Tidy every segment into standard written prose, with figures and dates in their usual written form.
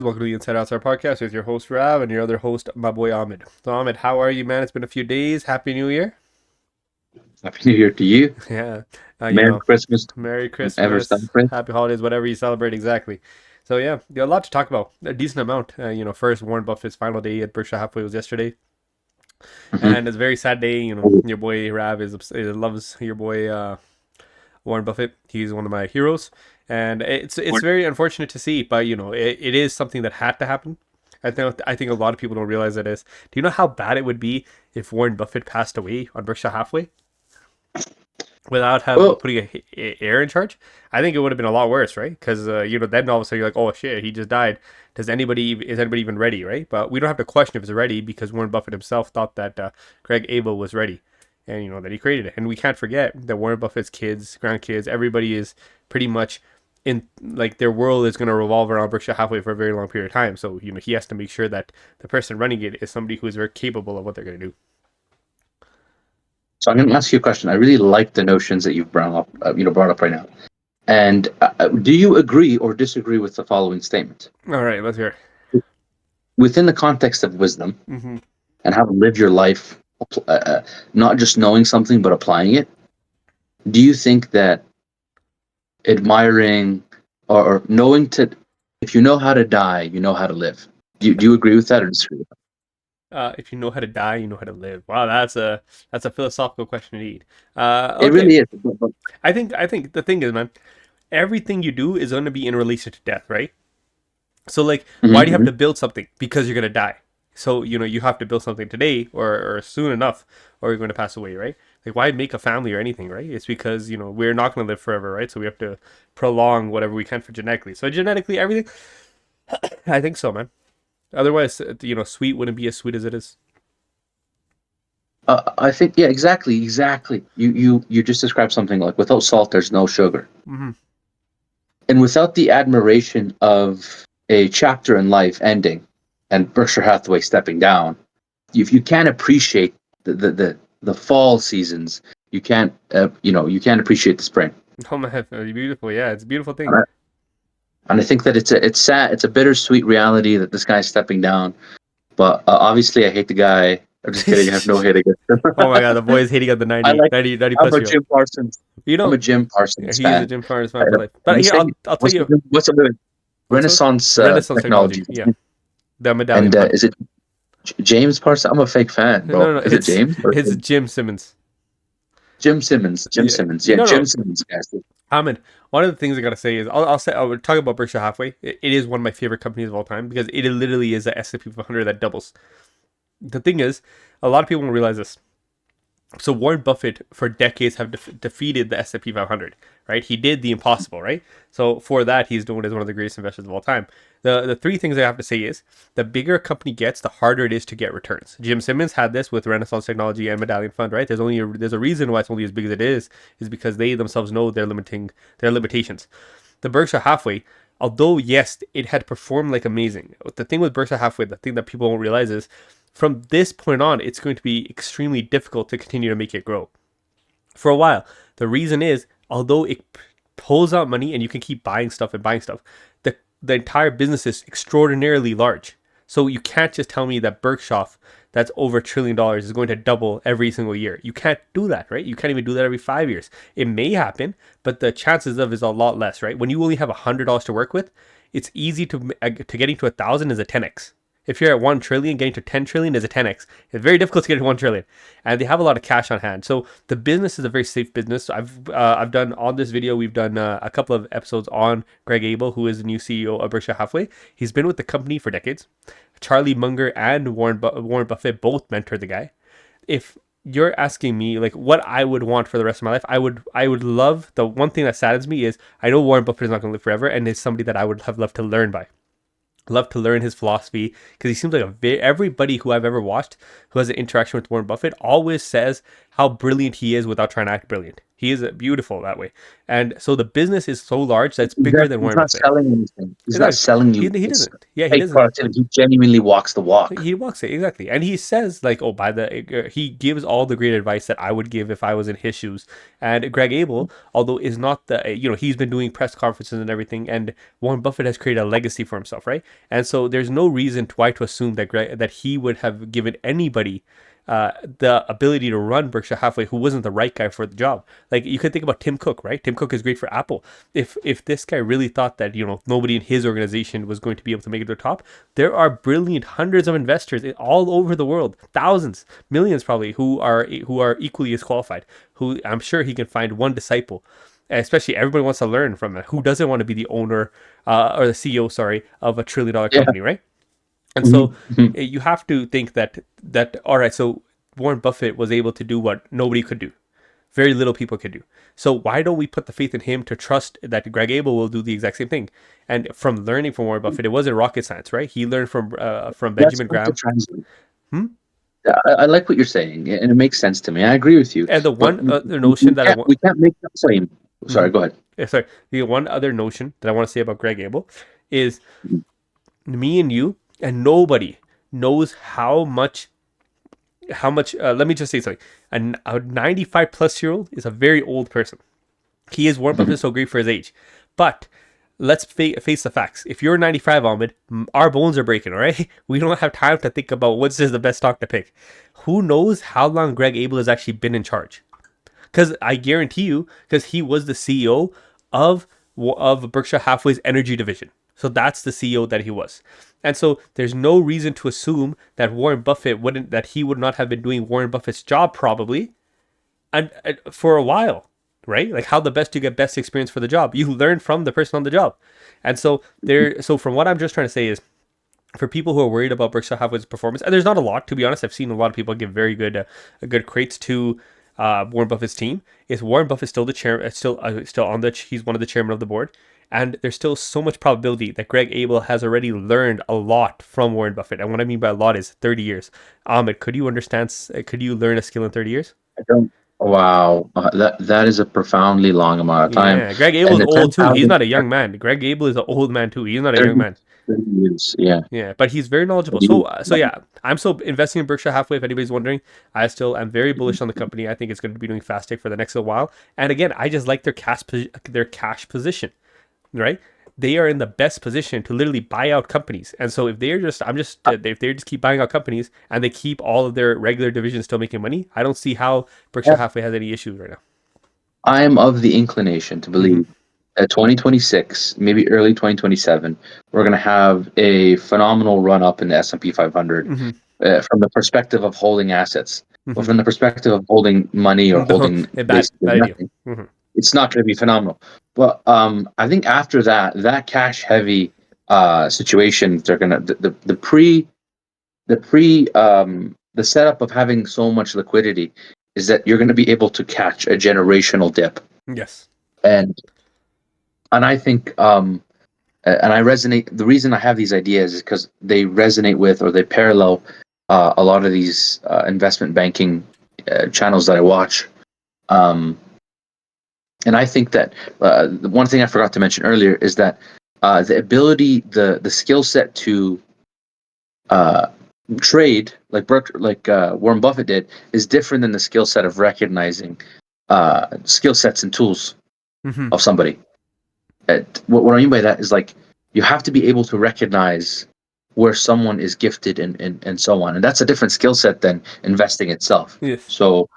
Welcome to the Inside Outside podcast with your host Rav and your other host, my boy Ahmed. So Ahmed, how are you, man? It's been a few days. Happy New Year. Happy New Year to you. Yeah, you Merry know, Christmas. Merry Don't ever Christmas, celebrate. Happy Holidays, whatever you celebrate exactly. So yeah, a lot to talk about. A decent amount. First Warren Buffett's final day at Berkshire Hathaway was yesterday, Hmm. and it's a very sad day. Oh, Your boy Rav loves your boy Warren Buffett. He's one of my heroes, and it's very unfortunate to see, but it is something that had to happen. I think a lot of people don't realize that is. Do you know how bad it would be if Warren Buffett passed away on Berkshire Hathaway without well, putting a heir in charge? I think it would have been a lot worse, right? Because then all of a sudden you're like, oh shit, he just died. Is anybody even ready, right? But we don't have to question if it's ready because Warren Buffett himself thought that Greg Abel was ready, and that he created it. And we can't forget that Warren Buffett's kids, grandkids, everybody is pretty much in like their world is going to revolve around Berkshire Hathaway for a very long period of time. So he has to make sure that the person running it is somebody who is very capable of what they're going to do. so I'm going to ask you a question. I really like the notions that you've brought up right now. And do you agree or disagree with the following statement? All right, let's hear. Within the context of wisdom Mm-hmm. and how to live your life, not just knowing something but applying it, do you think that admiring or knowing if you know how to die, you know how to live? Do you agree with that or disagree with If you know how to die, you know how to live. Wow, that's a philosophical question indeed. that? It Okay, really is. I think the thing is, man, everything you do is going to be in relation to death, right? So like, why do you have Mhm. to build something? Because you're gonna die. So you have to build something today or soon enough, or you're going to pass away, right? Like, why make a family or anything, right? It's because we're not going to live forever, right? So we have to prolong whatever we can for genetically. So genetically, everything. I think so, man. Otherwise, sweet wouldn't be as sweet as it is. I think yeah, exactly. You just described something like without salt, there's no sugar, Mm-hmm. and without the admiration of a chapter in life ending, and Berkshire Hathaway stepping down, if you can't appreciate the fall seasons, you can't appreciate the spring. Oh man, it's beautiful. Yeah, it's a beautiful thing. And I, and I think that it's sad, it's a bittersweet reality that this guy's stepping down. But obviously, I hate the guy. I'm just kidding. I have no hate against him. Oh my god, the boy is hating on the I like. 90 I'm plus a year old. Jim Parsons. You I'm a know, Jim yeah, Parsons he is a fan. Jim Farnes fan for And life. But they here, say I'll tell you what's the what's up. Renaissance Renaissance technology. technology? Yeah, the medallion And fund. is it James Parsons? I'm a fake fan, No, no, bro. no. Is it James or It's Jim Simmons. Jim Simmons? Jim Yeah, Simmons. Yeah, no. Jim Simmons, guys. Ahmed, one of the things I gotta say is I'll talk about Berkshire Hathaway. It is one of my favorite companies of all time because it literally is the S&P 500 that doubles. The thing is, a lot of people don't realize this. So Warren Buffett for decades have defeated the S&P 500, right? He did the impossible, right? So for that, he's known as one of the greatest investors of all time. The three things I have to say is the bigger a company gets, the harder it is to get returns. Jim Simmons had this with Renaissance Technology and Medallion Fund, right? There's a reason why it's only as big as it is because they themselves know their limitations. The Berkshire Hathaway, although yes, it had performed like amazing. The thing with Berkshire Hathaway, the thing that people won't realize is from this point on, it's going to be extremely difficult to continue to make it grow for a while. The reason is, although it pulls out money and you can keep buying stuff, the entire business is extraordinarily large. So you can't just tell me that Berkshire, that's over $1 trillion, is going to double every single year. You can't do that, right? You can't even do that every 5 years. It may happen, but the chances of is a lot less, right? When you only have $100 to work with, it's easy to getting to 1,000 is a 10x. If you're at 1 trillion, getting to 10 trillion is a 10x. It's very difficult to get to 1 trillion. And they have a lot of cash on hand. So the business is a very safe business. I've done on this video, we've done a couple of episodes on Greg Abel, who is the new CEO of Berkshire Hathaway. He's been with the company for decades. Charlie Munger and Warren Buffett both mentored the guy. If you're asking me like what I would want for the rest of my life, I would love, the one thing that saddens me is I know Warren Buffett is not going to live forever and is somebody that I would have loved to learn by. Love to learn his philosophy because he seems like everybody who I've ever watched who has an interaction with Warren Buffett always says how brilliant he is without trying to act brilliant. He is beautiful that way. And so the business is so large that it's bigger than He's Warren not Buffett. selling anything. He's not Exactly. selling you He this doesn't. Yeah, he fake doesn't. productivity. He genuinely walks the walk. He walks it exactly, and he says like, "Oh, by the," he gives all the great advice that I would give if I was in his shoes. And Greg Abel, although is not the, he's been doing press conferences and everything, and Warren Buffett has created a legacy for himself, right? And so there's no reason why to assume that he would have given anybody the ability to run Berkshire Hathaway who wasn't the right guy for the job. Like you could think about Tim Cook, right? Tim Cook is great for Apple. If this guy really thought that nobody in his organization was going to be able to make it to the top, there are brilliant hundreds of investors all over the world, thousands, millions probably, who are equally as qualified. Who I'm sure he can find one disciple. Especially everybody wants to learn from it. Who doesn't want to be the owner or the CEO, sorry, of a $1 trillion Yeah. company, right? And so Mhm. you have to think that all right, so Warren Buffett was able to do what nobody could do. Very little people could do. So why don't we put the faith in him to trust that Greg Abel will do the exact same thing? And from learning from Warren Buffett, it wasn't rocket science, right? He learned from That's Benjamin hard to Graham. translate. Hmm? Yeah, I like what you're saying, and it makes sense to me. I agree with you. And the But one other notion that I want, we can't make that claim. Sorry, go ahead. sorry, the one other notion that I want to say about Greg Abel is me and you and nobody knows how much let me just say something. A 95 plus year old is a very old person. He is Warren Buffett, so great for his age, but let's face the facts. If you're 95, Ahmed, our bones are breaking, all right? We don't have time to think about what's the best stock to pick. Who knows how long Greg Abel has actually been in charge? Because I guarantee you, because he was the CEO of Berkshire Hathaway's energy division. So that's the CEO that he was. And so there's no reason to assume that he would not have been doing Warren Buffett's job probably and for a while, right? Like how the best you get best experience for the job. You learn from the person on the job. And so from what I'm just trying to say is, for people who are worried about Berkshire Hathaway's performance, and there's not a lot, to be honest. I've seen a lot of people give very good crates to Warren Buffett's team. Is Warren Buffett still the chair? Still on the? He's one of the chairman of the board, and there's still so much probability that Greg Abel has already learned a lot from Warren Buffett. And what I mean by a lot is 30 years. Ahmed, could you understand? Could you learn a skill in 30 years? I don't. Wow, that is a profoundly long amount of time, Yeah, Greg and Abel's the old too. He's 10,000 not a young man. Greg Abel is an old man too. He's not a young 30, man. 30 years. Yeah. Yeah, but he's very knowledgeable. So yeah, I'm still investing in Berkshire Hathaway. If anybody's wondering, I still am very bullish on the company. I think it's going to be doing fantastic for the next little while. And again, I just like their cash position, right? They are in the best position to literally buy out companies. And so if they just keep buying out companies and they keep all of their regular divisions still making money, I don't see how Berkshire Hathaway has any issues right now. I am of the inclination to believe that 2026, maybe early 2027, we're going to have a phenomenal run up in the S&P 500 from the perspective of holding assets. But from the perspective of holding money or holding basically nothing, it's not going to be phenomenal. But I think after that cash heavy situation, they're going to the setup of having so much liquidity is that you're going to be able to catch a generational dip. Yes. And I think and I resonate. The reason I have these ideas is because they resonate with, or they parallel a lot of these investment banking channels that I watch. And I think that the one thing I forgot to mention earlier is that the ability, the skill set to trade like Warren Buffett did is different than the skill set of recognizing skill sets and tools of somebody. What I mean by that is, like, you have to be able to recognize where someone is gifted and so on, and that's a different skill set than investing itself. Yes. So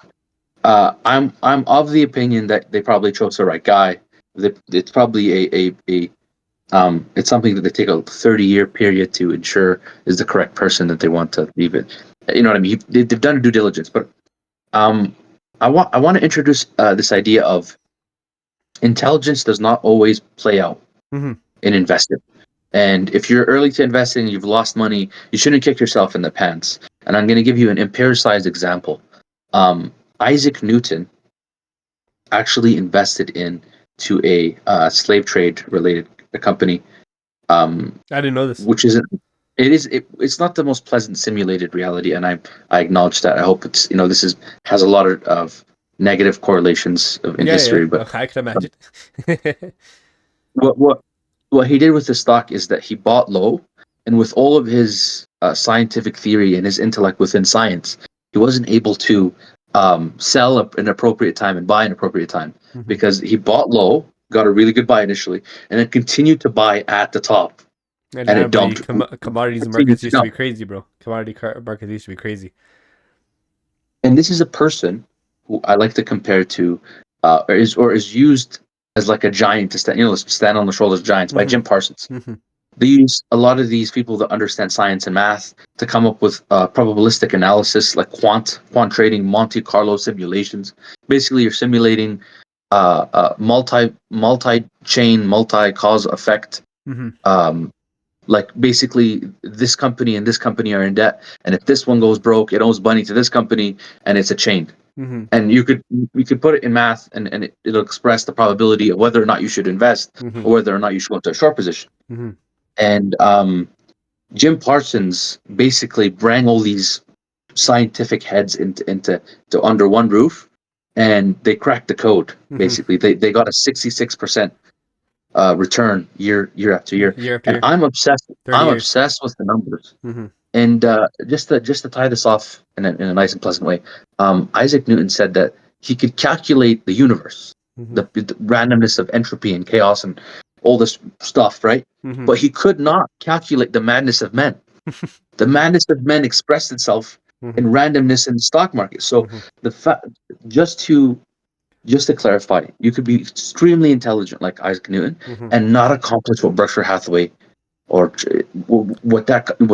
I'm of the opinion that they probably chose the right guy. It's probably it's something that they take a 30-year period to ensure is the correct person that they want to leave it. You know what I mean? They've done due diligence, but I want to introduce this idea of intelligence does not always play out in investing. And if you're early to investing and you've lost money, you shouldn't kick yourself in the pants. And I'm going to give you an empiricized example. Isaac Newton actually invested into a slave trade related company. I didn't know this. Which isn't. It's not the most pleasant simulated reality, and I acknowledge that. I hope it's this has a lot of negative correlations in Yeah, history. yeah. But I can imagine. what what what he did with the stock is that he bought low, and with all of his scientific theory and his intellect within science, he wasn't able to sell at an appropriate time and buy an appropriate time Mhm. because he bought low, got a really good buy initially, and then continued to buy at the top, And and now, it buddy, dumped. commodities Continued markets to used to dump. be crazy, bro. Markets used to be crazy. And this is a person who I like to compare to, or is used as like a giant to stand, stand on the shoulders of giants by Hmm. Jim Parsons. Hmm. They use a lot of these people that understand science and math to come up with probabilistic analysis, like quant trading, Monte Carlo simulations. Basically, you're simulating multi chain, multi cause effect. Hmm. Um, like basically, this company and this company are in debt, and if this one goes broke, it owes money to this company, and it's a chain. Hmm. And you could put it in math, and it'll express the probability of whether or not you should invest Hmm. or whether or not you should go into a short position. Hmm. And Jim Parsons basically bring all these scientific heads into to under one roof, and they cracked the code. Hmm. Basically, they got a 66% return year after year, Year after and year, I'm obsessed. 30 I'm years. obsessed with the numbers. Hmm. And just to tie this off in a nice and pleasant way, Isaac Newton said that he could calculate the universe, Hmm. the randomness of entropy and chaos and all this stuff, right? Hmm. But he could not calculate the madness of men. The madness of men expressed itself in Hmm. randomness in the stock market. So Hmm. the fact, just to just to clarify, you could be extremely intelligent like Isaac Newton Hmm. and not accomplish what Berkshire Hathaway or what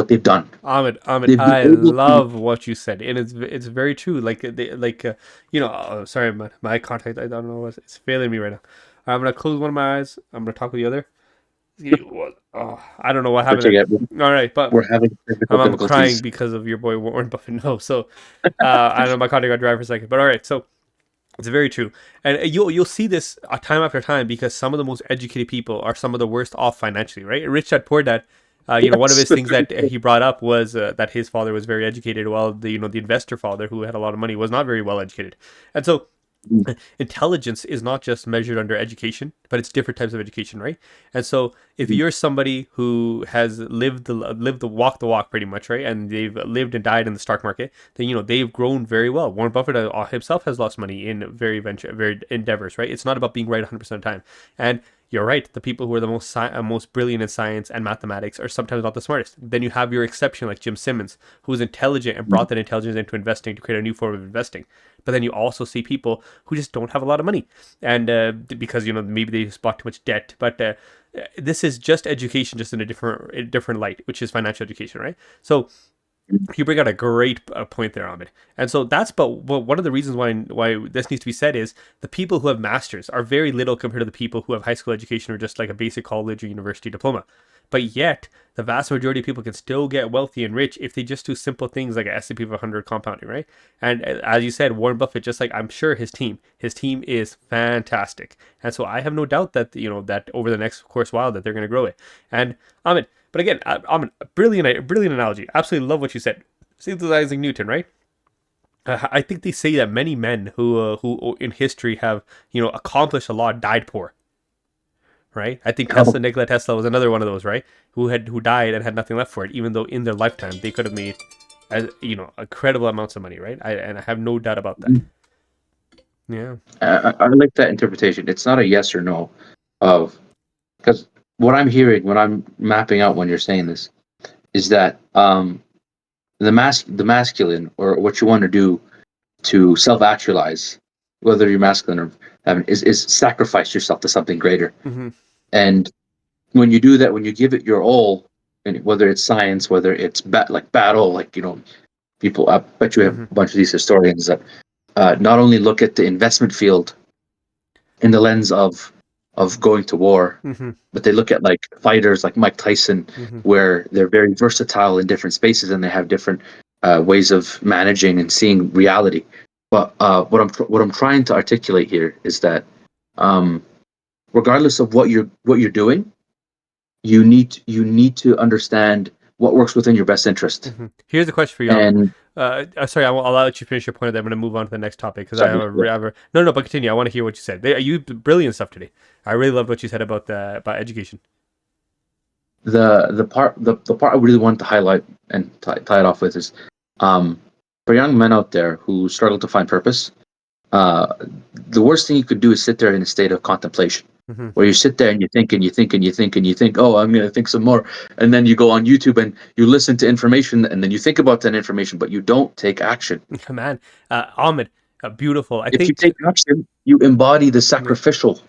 they've done. Ahmed, They've been I able to. love what you said, and it's very true. Like sorry, my contact, I don't know, it's failing me right now. I'm gonna close one of my eyes. I'm gonna talk with the other. Oh, I don't know what happened Forget there. All right, but we're having technical I'm crying difficulties. because of your boy Warren Buffett. No, so I don't know, my contact got dry for a second, but all right, so it's very true, and you'll see this time after time because some of the most educated people are some of the worst off financially, right? Rich Dad Poor Dad. One of Yes. his things that he brought up was that his father was very educated, while the investor father, who had a lot of money, was not very well educated, and so intelligence is not just measured under education, but it's different types of education, right? And so if you're somebody who has lived the walk pretty much, right, and they've lived and died in the stock market, then they've grown very well. Warren Buffett himself has lost money in very endeavors, right? It's not about being right 100% of the time. And you're right. The people who are the most brilliant in science and mathematics are sometimes not the smartest. Then you have your exception like Jim Simmons, who's intelligent and brought that intelligence into investing to create a new form of investing. But then you also see people who just don't have a lot of money, and because maybe they just bought too much debt. But this is just education, just in a different light, which is financial education, right? So you bring out a great point there, Ahmed. And so one of the reasons why this needs to be said is the people who have masters are very little compared to the people who have high school education or just like a basic college or university diploma. But yet, the vast majority of people can still get wealthy and rich if they just do simple things like a S&P 500 compounding, right? And as you said, Warren Buffett, just like I'm sure his team is fantastic. And so I have no doubt that that over the next course while that they're going to grow it. And Ahmed, but again, I'm a brilliant analogy. Absolutely love what you said. Same with Isaac Newton, right? I think they say that many men who in history have accomplished a lot died poor, right? I think Nikola Tesla was another one of those, right? Who died and had nothing left for it, even though in their lifetime they could have made incredible amounts of money, right? I have no doubt about that. Yeah. I like that interpretation. It's not a yes or no of because what I'm hearing when I'm mapping out when you're saying this is that the masculine or what you want to do to self actualize, whether you're masculine or feminine, is sacrifice yourself to something greater. Mm-hmm. And when you do that, when you give it your all, and whether it's science, whether it's like battle, like people. I bet you have Mm-hmm. a bunch of these historians that not only look at the investment field in the lens of going to war, Mm-hmm. but they look at like fighters like Mike Tyson, Mm-hmm. where they're very versatile in different spaces and they have different ways of managing and seeing reality. But what I'm trying to articulate here is that um, regardless of what you're doing, you need to understand what works within your best interest. Here's a question for you, Ahmed. And Sorry, I'll let you finish your point. Then I'm going to move on to the next topic because I sorry, have a no, but continue. I want to hear what you said. You brilliant stuff today. I really loved what you said about about education. the part I really wanted to highlight and tie it off with is, for young men out there who struggle to find purpose, the worst thing you could do is sit there in a state of contemplation, where you sit there and you think and you think and you think and you think, oh, I'm going to think some more, and then you go on YouTube and you listen to information and then you think about that information, but you don't take action. Man, Ahmed, beautiful. If you take action, you embody the sacrificial,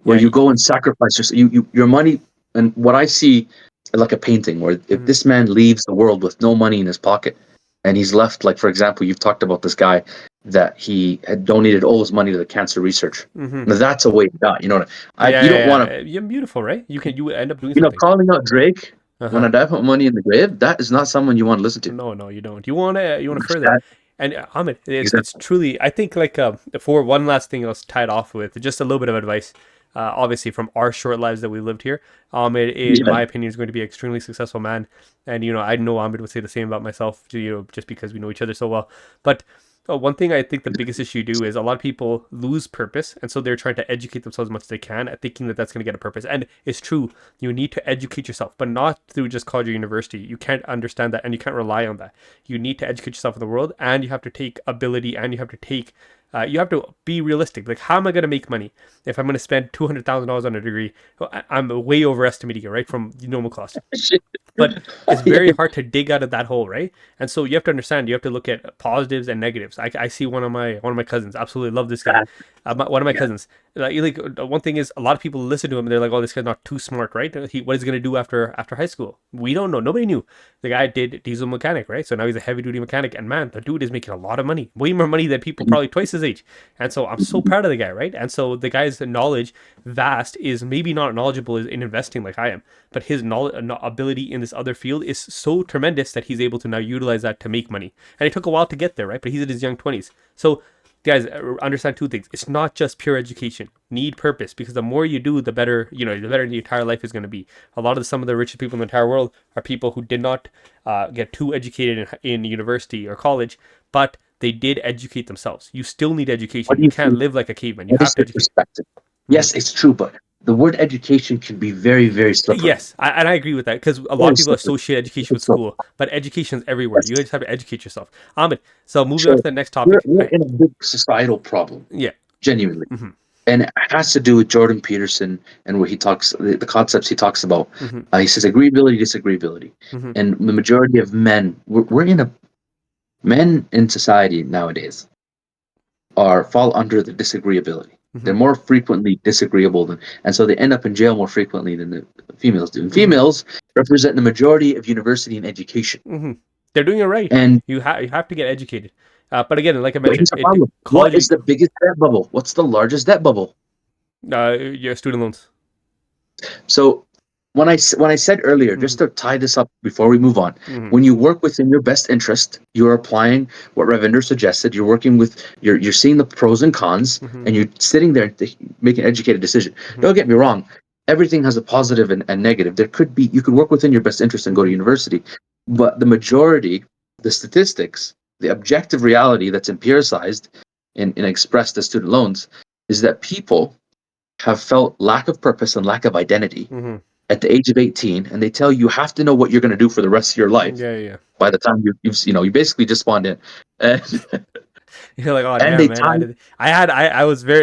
where you go and sacrifice your money. And what I see, like a painting, where if this man leaves the world with no money in his pocket, and he's left, like for example, you've talked about this guy that he had donated all his money to the cancer research. Now, that's a way to die. You know, you don't want to. You're beautiful, right? You end up doing You know, something. calling out Drake when I die put money in the grave. That is not someone you want to listen to. No, you don't. You want to further. And Ahmed, it's truly. I think like for one last thing, I'll tie it off with just a little bit of advice. Obviously, from our short lives that we lived here, Ahmed, in my opinion, is going to be an extremely successful man. And I know Ahmed would say the same about myself, just because we know each other so well. But one thing I think the biggest issue you do is a lot of people lose purpose, and so they're trying to educate themselves as much as they can at thinking that that's going to get a purpose. And it's true, you need to educate yourself, but not through just college or university. You can't understand that, and you can't rely on that. You need to educate yourself in the world, and you have to take ability, and you have to take you have to be realistic. Like, how am I going to make money if I'm going to spend $200,000 on a degree? I'm way overestimating it, right, from the normal cost. But it's very hard to dig out of that hole, right? And so you have to understand. You have to look at positives and negatives. I see one of my cousins. Absolutely love this guy. One of my cousins. Like one thing is, a lot of people listen to him and they're like, "Oh, this guy's not too smart, right? What is he going to do after high school?" We don't know. Nobody knew. The guy did diesel mechanic, right? So now he's a heavy duty mechanic, and man, the dude is making a lot of money, way more money than people probably twice his age. And so I'm so proud of the guy, right? And so the guy's knowledge vast is maybe not knowledgeable in investing like I am, but his knowledge ability in this other field is so tremendous that he's able to now utilize that to make money. And it took a while to get there, right? But he's in his young 20s. So guys, understand two things. It's not just pure education. Need purpose, because the more you do, the better, the better the entire life is going to be. A lot of some of the richest people in the entire world are people who did not get too educated in university or college, but they did educate themselves. You still need education. You can't live like a caveman. You have to educate. Yes, it's true, but the word education can be very, very slippery. Yes, and I agree with that, because a lot of people associate education with school, but education is everywhere. You just have to educate yourself. Ahmed, so moving on to the next topic. We're in a big societal problem. Yeah. Genuinely. And it has to do with Jordan Peterson and where he talks, the concepts he talks about. He says agreeability, disagreeability. And the majority of men, men in society nowadays fall under the disagreeability. They're more frequently disagreeable and so they end up in jail more frequently than the females do. And females represent the majority of university and education. They're doing it right. And you have to get educated. But again, like I mentioned, what is the biggest debt bubble? What's the largest debt bubble? Your student loans. So when I said earlier, just to tie this up before we move on, when you work within your best interest, you're applying what Ravinder suggested. You're working with, you're seeing the pros and cons, and you're sitting there making an educated decision. Don't get me wrong. Everything has a positive and negative. You could work within your best interest and go to university, but the majority, the statistics, the objective reality that's empiricized and expressed as student loans is that people have felt lack of purpose and lack of identity at the age of 18, and they tell you have to know what you're going to do for the rest of your life. Yeah. By the time you basically just spawned in, you're like, oh damn, man.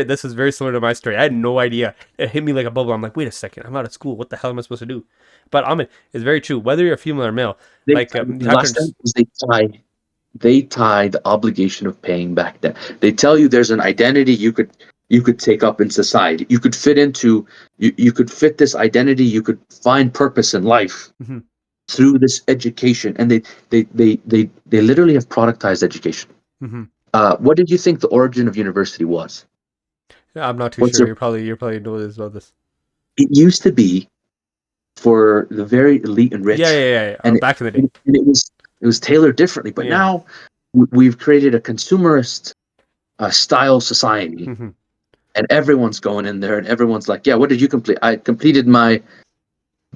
This was very similar to my story. I had no idea. It hit me like a bubble. I'm like, wait a second, I'm out of school. What the hell am I supposed to do? But Ahmed, it's very true. Whether you're female or male, they tie the obligation of paying back debt. They tell you there's an identity you could take up in society. You could fit into. You could fit this identity. You could find purpose in life through this education, and they literally have productized education. What did you think the origin of university was? I'm not too sure. You're probably know this about this. It used to be for the very elite and rich. Yeah. And back in the day, and it was tailored differently. But now we've created a consumerist style society, and everyone's going in there, and everyone's like, "Yeah, what did you complete? I completed my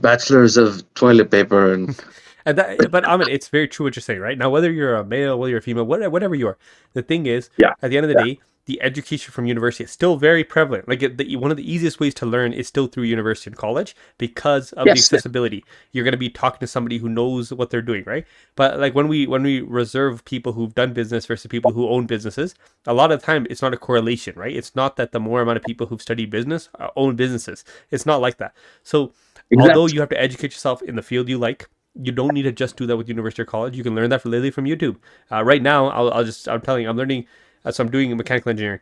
bachelor's of toilet paper." And And that, but I mean, it's very true what you're saying, right? Now, whether you're a male, whether you're a female, whatever you are, the thing is, Yeah. at the end of the day, the education from university is still very prevalent. Like one of the easiest ways to learn is still through university and college because of the Yes. accessibility. You're going to be talking to somebody who knows what they're doing, right? But like when we reserve people who've done business versus people who own businesses, a lot of the time it's not a correlation, right? It's not that the more amount of people who've studied business own businesses. It's not like that. So although Exactly. you have to educate yourself in the field you like, you don't need to just do that with university or college. You can learn that literally from YouTube. Right now, I'm telling you, I'm learning. So I'm doing mechanical engineering,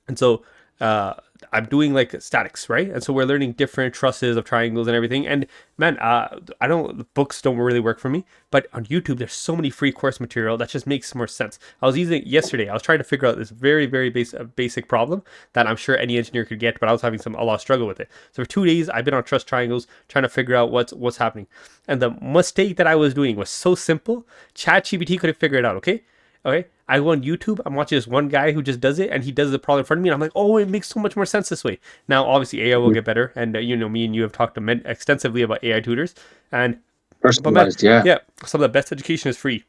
and so I'm doing like statics, right? And so we're learning different trusses of triangles and everything. And man, I don't books don't really work for me, but on YouTube there's so many free course material that just makes more sense. I was using yesterday. I was trying to figure out this very very basic problem that I'm sure any engineer could get, but I was having a lot of struggle with it. So for 2 days I've been on truss triangles trying to figure out what's happening. And the mistake that I was doing was so simple. ChatGPT couldn't figure it out. Okay, I go on YouTube. I'm watching this one guy who just does it, and he does the problem in front of me. And I'm like, oh, it makes so much more sense this way. Now, obviously, AI will get better, and me and you have talked extensively about AI tutors, and but man, Personalized. Yeah. yeah, some of the best education is free,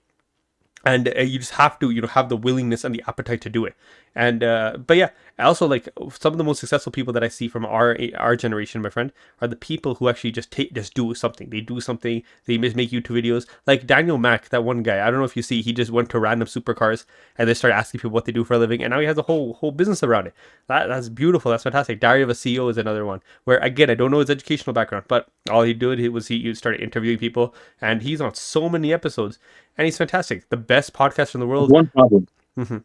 and you just have to have the willingness and the appetite to do it. And but yeah, I also like some of the most successful people that I see from our generation, my friend, are the people who actually just do something. They do something. They just make YouTube videos. Like Daniel Mack, that one guy. I don't know if you see. He just went to random supercars and they started asking people what they do for a living, and now he has a whole business around it. That's beautiful. That's fantastic. Diary of a CEO is another one where again I don't know his educational background, but all he did he started interviewing people, and he's on so many episodes, and he's fantastic. The best podcast in the world. One problem. Mm-hmm.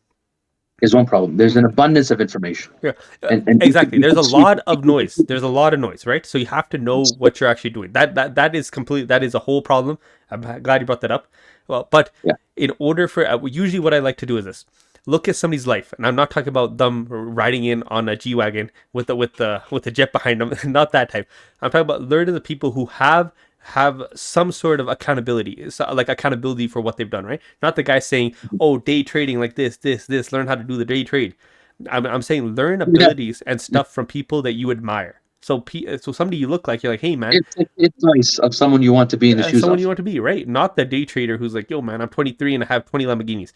Is one problem. There's an abundance of information. Yeah, And exactly. There's a lot of noise. There's a lot of noise, right? So you have to know what you're actually doing. That is complete. That is a whole problem. I'm glad you brought that up. Well, but Yeah. in order for usually what I like to do is this: look at somebody's life, and I'm not talking about them riding in on a G-Wagon with the jet behind them. Not that type. I'm talking about learning the people who have some sort of accountability, like accountability for what they've done, right? Not the guy saying, "Oh, day trading like this, learn how to do the day trade." I'm saying learn abilities and stuff from people that you admire. So somebody you look like, you're like, hey man, It's nice of someone you want to be in the shoes someone of. you want to be, right? Not the day trader who's like, yo man, I'm 23 and I have 20 Lamborghinis.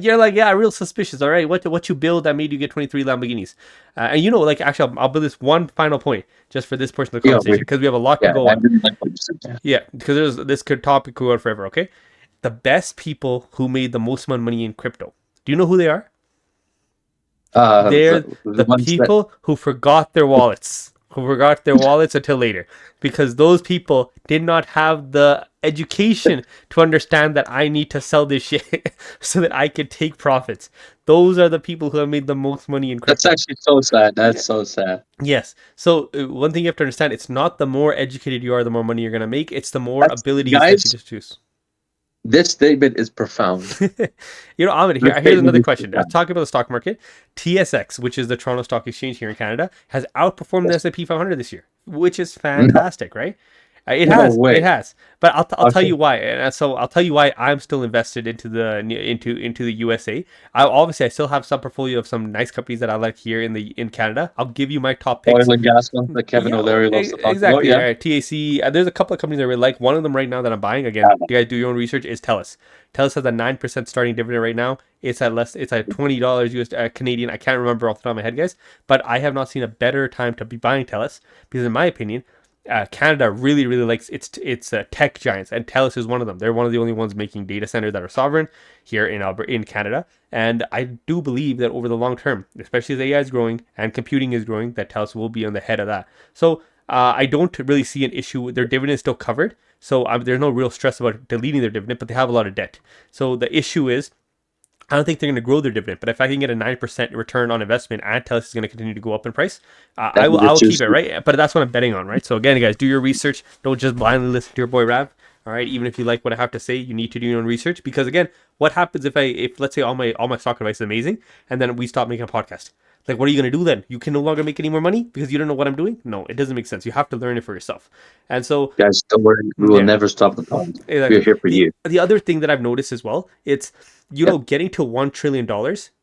You're like, yeah, real suspicious. All right, what you build that made you get 23 Lamborghinis? And like, actually, I'll build this one final point just for this portion of the conversation because we have a lot to go I on. really like what you said there. Yeah, because this topic could go on forever. Okay, the best people who made the most amount of money in crypto. Do you know who they are? They're the ones people who forgot their wallets, until later, because those people did not have the education to understand that I need to sell this shit so that I could take profits. Those are the people who have made the most money in crypto. That's actually so sad. That's so sad. Yes. So one thing you have to understand, it's not the more educated you are, the more money you're going to make. It's the more abilities that you just choose. This statement is profound. Ahmed, here's another question. Talking about the stock market, TSX, which is the Toronto Stock Exchange here in Canada, has outperformed the S&P 500 this year, which is fantastic, right? It has. But I'll tell you why. And so I'll tell you why I'm still invested into the USA. I still have some portfolio of some nice companies that I like here in Canada. I'll give you my top picks. Oil and gas one that Kevin O'Leary loves to talk about. Yeah. TAC. There's a couple of companies I really like. One of them right now that I'm buying, again, you guys do your own research, is TELUS. TELUS has a 9% starting dividend right now. It's at $20 US Canadian. I can't remember off the top of my head, guys. But I have not seen a better time to be buying TELUS because, in my opinion, Canada really, really likes its tech giants, and TELUS is one of them. They're one of the only ones making data centers that are sovereign here in Canada. And I do believe that over the long term, especially as AI is growing and computing is growing, that TELUS will be on the head of that. So I don't really see an issue with their dividend is still covered. So there's no real stress about deleting their dividend, but they have a lot of debt. So the issue is, I don't think they're going to grow their dividend, but if I can get a 9% return on investment and TELUS is going to continue to go up in price, I will keep it, right? But that's what I'm betting on, right? So again, guys, do your research. Don't just blindly listen to your boy Rav, all right? Even if you like what I have to say, you need to do your own research, because again, what happens if let's say all my stock advice is amazing and then we stop making a podcast? Like, what are you going to do then? You can no longer make any more money because you don't know what I'm doing? No, it doesn't make sense. You have to learn it for yourself. And so, guys, don't worry. We will never stop the podcast. Exactly. We're here for you. The other thing that I've noticed as well, it's, getting to $1 trillion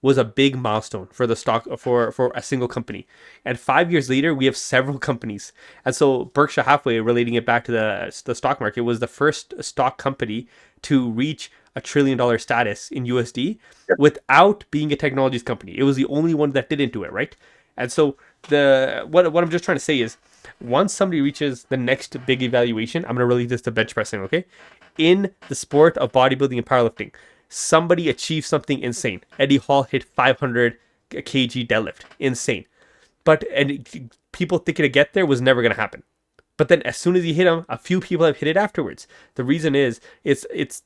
was a big milestone for the stock for a single company. And 5 years later, we have several companies. And so Berkshire Hathaway, relating it back to the stock market, was the first stock company to reach $1 trillion status in USD without being a technologies company. It was the only one that didn't do it, right? And so the what I'm just trying to say is, once somebody reaches the next big evaluation, I'm gonna relate this to bench pressing, okay? In the sport of bodybuilding and powerlifting, somebody achieved something insane. Eddie Hall hit 500 kg deadlift, insane. People thinking to get there was never gonna happen. But then as soon as he hit him, a few people have hit it afterwards. The reason is it's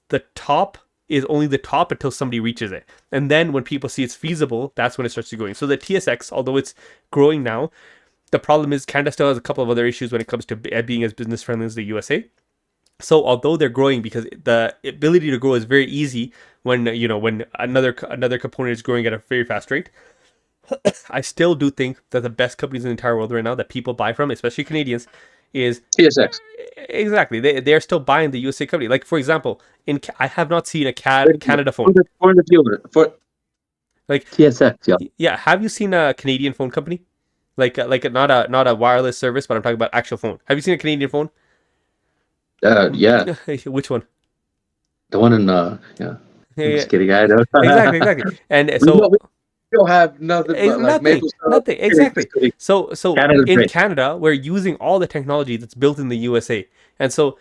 the top is only the top until somebody reaches it. And then when people see it's feasible, that's when it starts to going. So the TSX, although it's growing now, the problem is Canada still has a couple of other issues when it comes to being as business friendly as the USA. So although they're growing, because the ability to grow is very easy when when another component is growing at a very fast rate, I still do think that the best companies in the entire world right now that people buy from, especially Canadians, is TSX. exactly they're still buying the USA company. Like for example, I have not seen a Canada phone. For Like TSX, yeah, have you seen a Canadian phone company? Like not a wireless service, but I'm talking about actual phone. Have you seen a Canadian phone? yeah, Which one? the one in yeah. I'm Yeah, just kidding. I don't. exactly. And we so don't have nothing but like nothing, maple syrup. nothing, exactly. So Canada's in great. Canada, we're using all the technology that's built in the USA, and so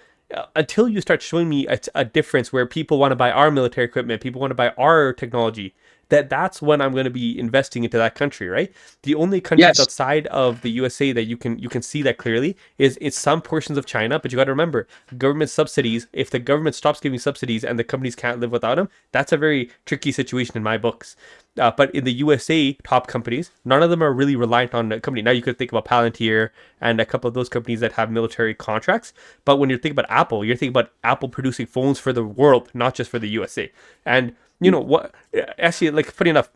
until you start showing me a difference where people want to buy our military equipment, people want to buy our technology, that's when I'm going to be investing into that country, right? The only countries Yes. outside of the USA that you can see that clearly is in some portions of China, but you got to remember government subsidies. If the government stops giving subsidies and the companies can't live without them, that's a very tricky situation in my books. But in the USA, top companies, none of them are really reliant on a company. Now you could think about Palantir and a couple of those companies that have military contracts. But when you're thinking about Apple, you're thinking about Apple producing phones for the world, not just for the USA. And you know what? Actually, like funny enough,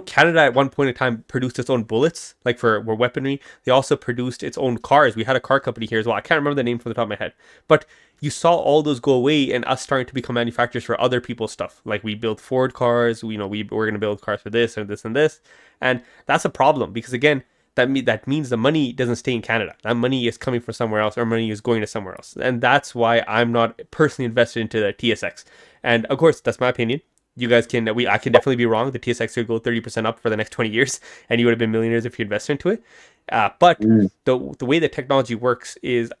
Canada at one point in time produced its own bullets, like for weaponry. They also produced its own cars. We had a car company here as well. I can't remember the name from the top of my head, but you saw all those go away and us starting to become manufacturers for other people's stuff. Like we build Ford cars. We're going to build cars for this and this and this, and that's a problem because again, that means the money doesn't stay in Canada. That money is coming from somewhere else, or money is going to somewhere else, and that's why I'm not personally invested into the TSX. And of course, that's my opinion. You guys I can definitely be wrong. The TSX could go 30% up for the next 20 years, and you would have been millionaires if you invested into it. But the way the technology works is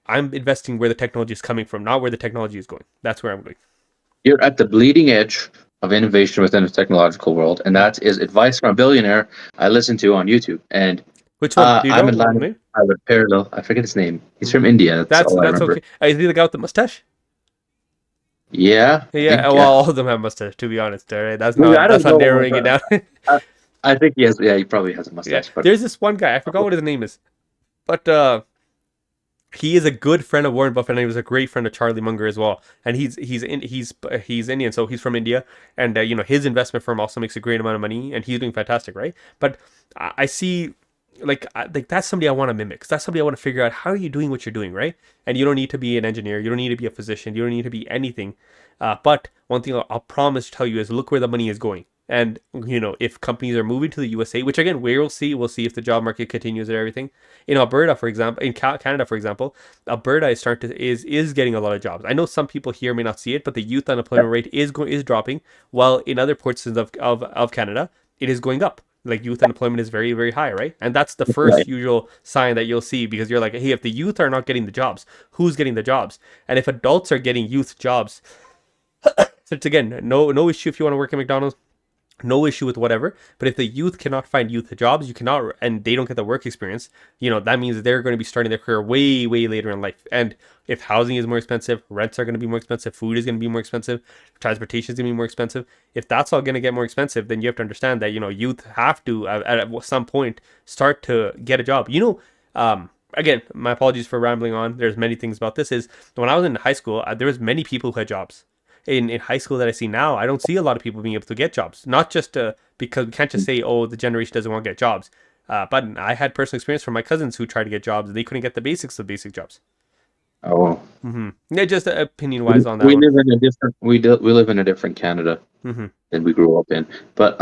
I'm investing where the technology is coming from, not where the technology is going. That's where I'm going. You're at the bleeding edge of innovation within the technological world, and that is advice from a billionaire I listen to on YouTube. And Which one? Do you I'm know? in line with parallel. I forget his name. He's from India. That's all I That's remember. okay. Is he the guy with the mustache? Yeah, I Yeah. think, Well, all of them have mustache. To be honest, all right. That's Maybe, not I don't know. narrowing it down. I think he has. Yeah, he probably has a Yeah. mustache. But There's this one guy. I forgot what his name is, but he is a good friend of Warren Buffett, and he was a great friend of Charlie Munger as well. And he's Indian, so he's from India, and his investment firm also makes a great amount of money, and he's doing fantastic, right? But I see, like that's somebody I want to mimic. That's somebody I want to figure out how are you doing what you're doing, right? And you don't need to be an engineer, you don't need to be a physician, you don't need to be anything. But one thing I'll promise to tell you is look where the money is going. And if companies are moving to the USA, which again we'll see if the job market continues and everything. In Alberta, for example, in Canada, for example, Alberta is getting a lot of jobs. I know some people here may not see it, but the youth unemployment rate is dropping, while in other portions of Canada it is going up. Like youth unemployment is very, very high, right? And that's the first right. usual sign that you'll see, because you're like, hey, if the youth are not getting the jobs, who's getting the jobs? And if adults are getting youth jobs, so it's again no issue if you want to work at McDonald's, no issue with whatever. But if the youth cannot find youth jobs, and they don't get the work experience, that means they're going to be starting their career way, way later in life. And if housing is more expensive, rents are going to be more expensive, food is going to be more expensive, transportation is going to be more expensive. If that's all going to get more expensive, then you have to understand that youth have to at some point start to get a job. Again, my apologies for rambling on. There's many things about this. Is when I was in high school, there was many people who had jobs. In high school that I see now, I don't see a lot of people being able to get jobs. Not just because we can't just say, oh, the generation doesn't want to get jobs. But I had personal experience from my cousins who tried to get jobs and they couldn't get the basics of basic jobs. Oh, Yeah, just opinion wise on that we one. live in a different we live in a different Canada Hmm. than we grew up in. But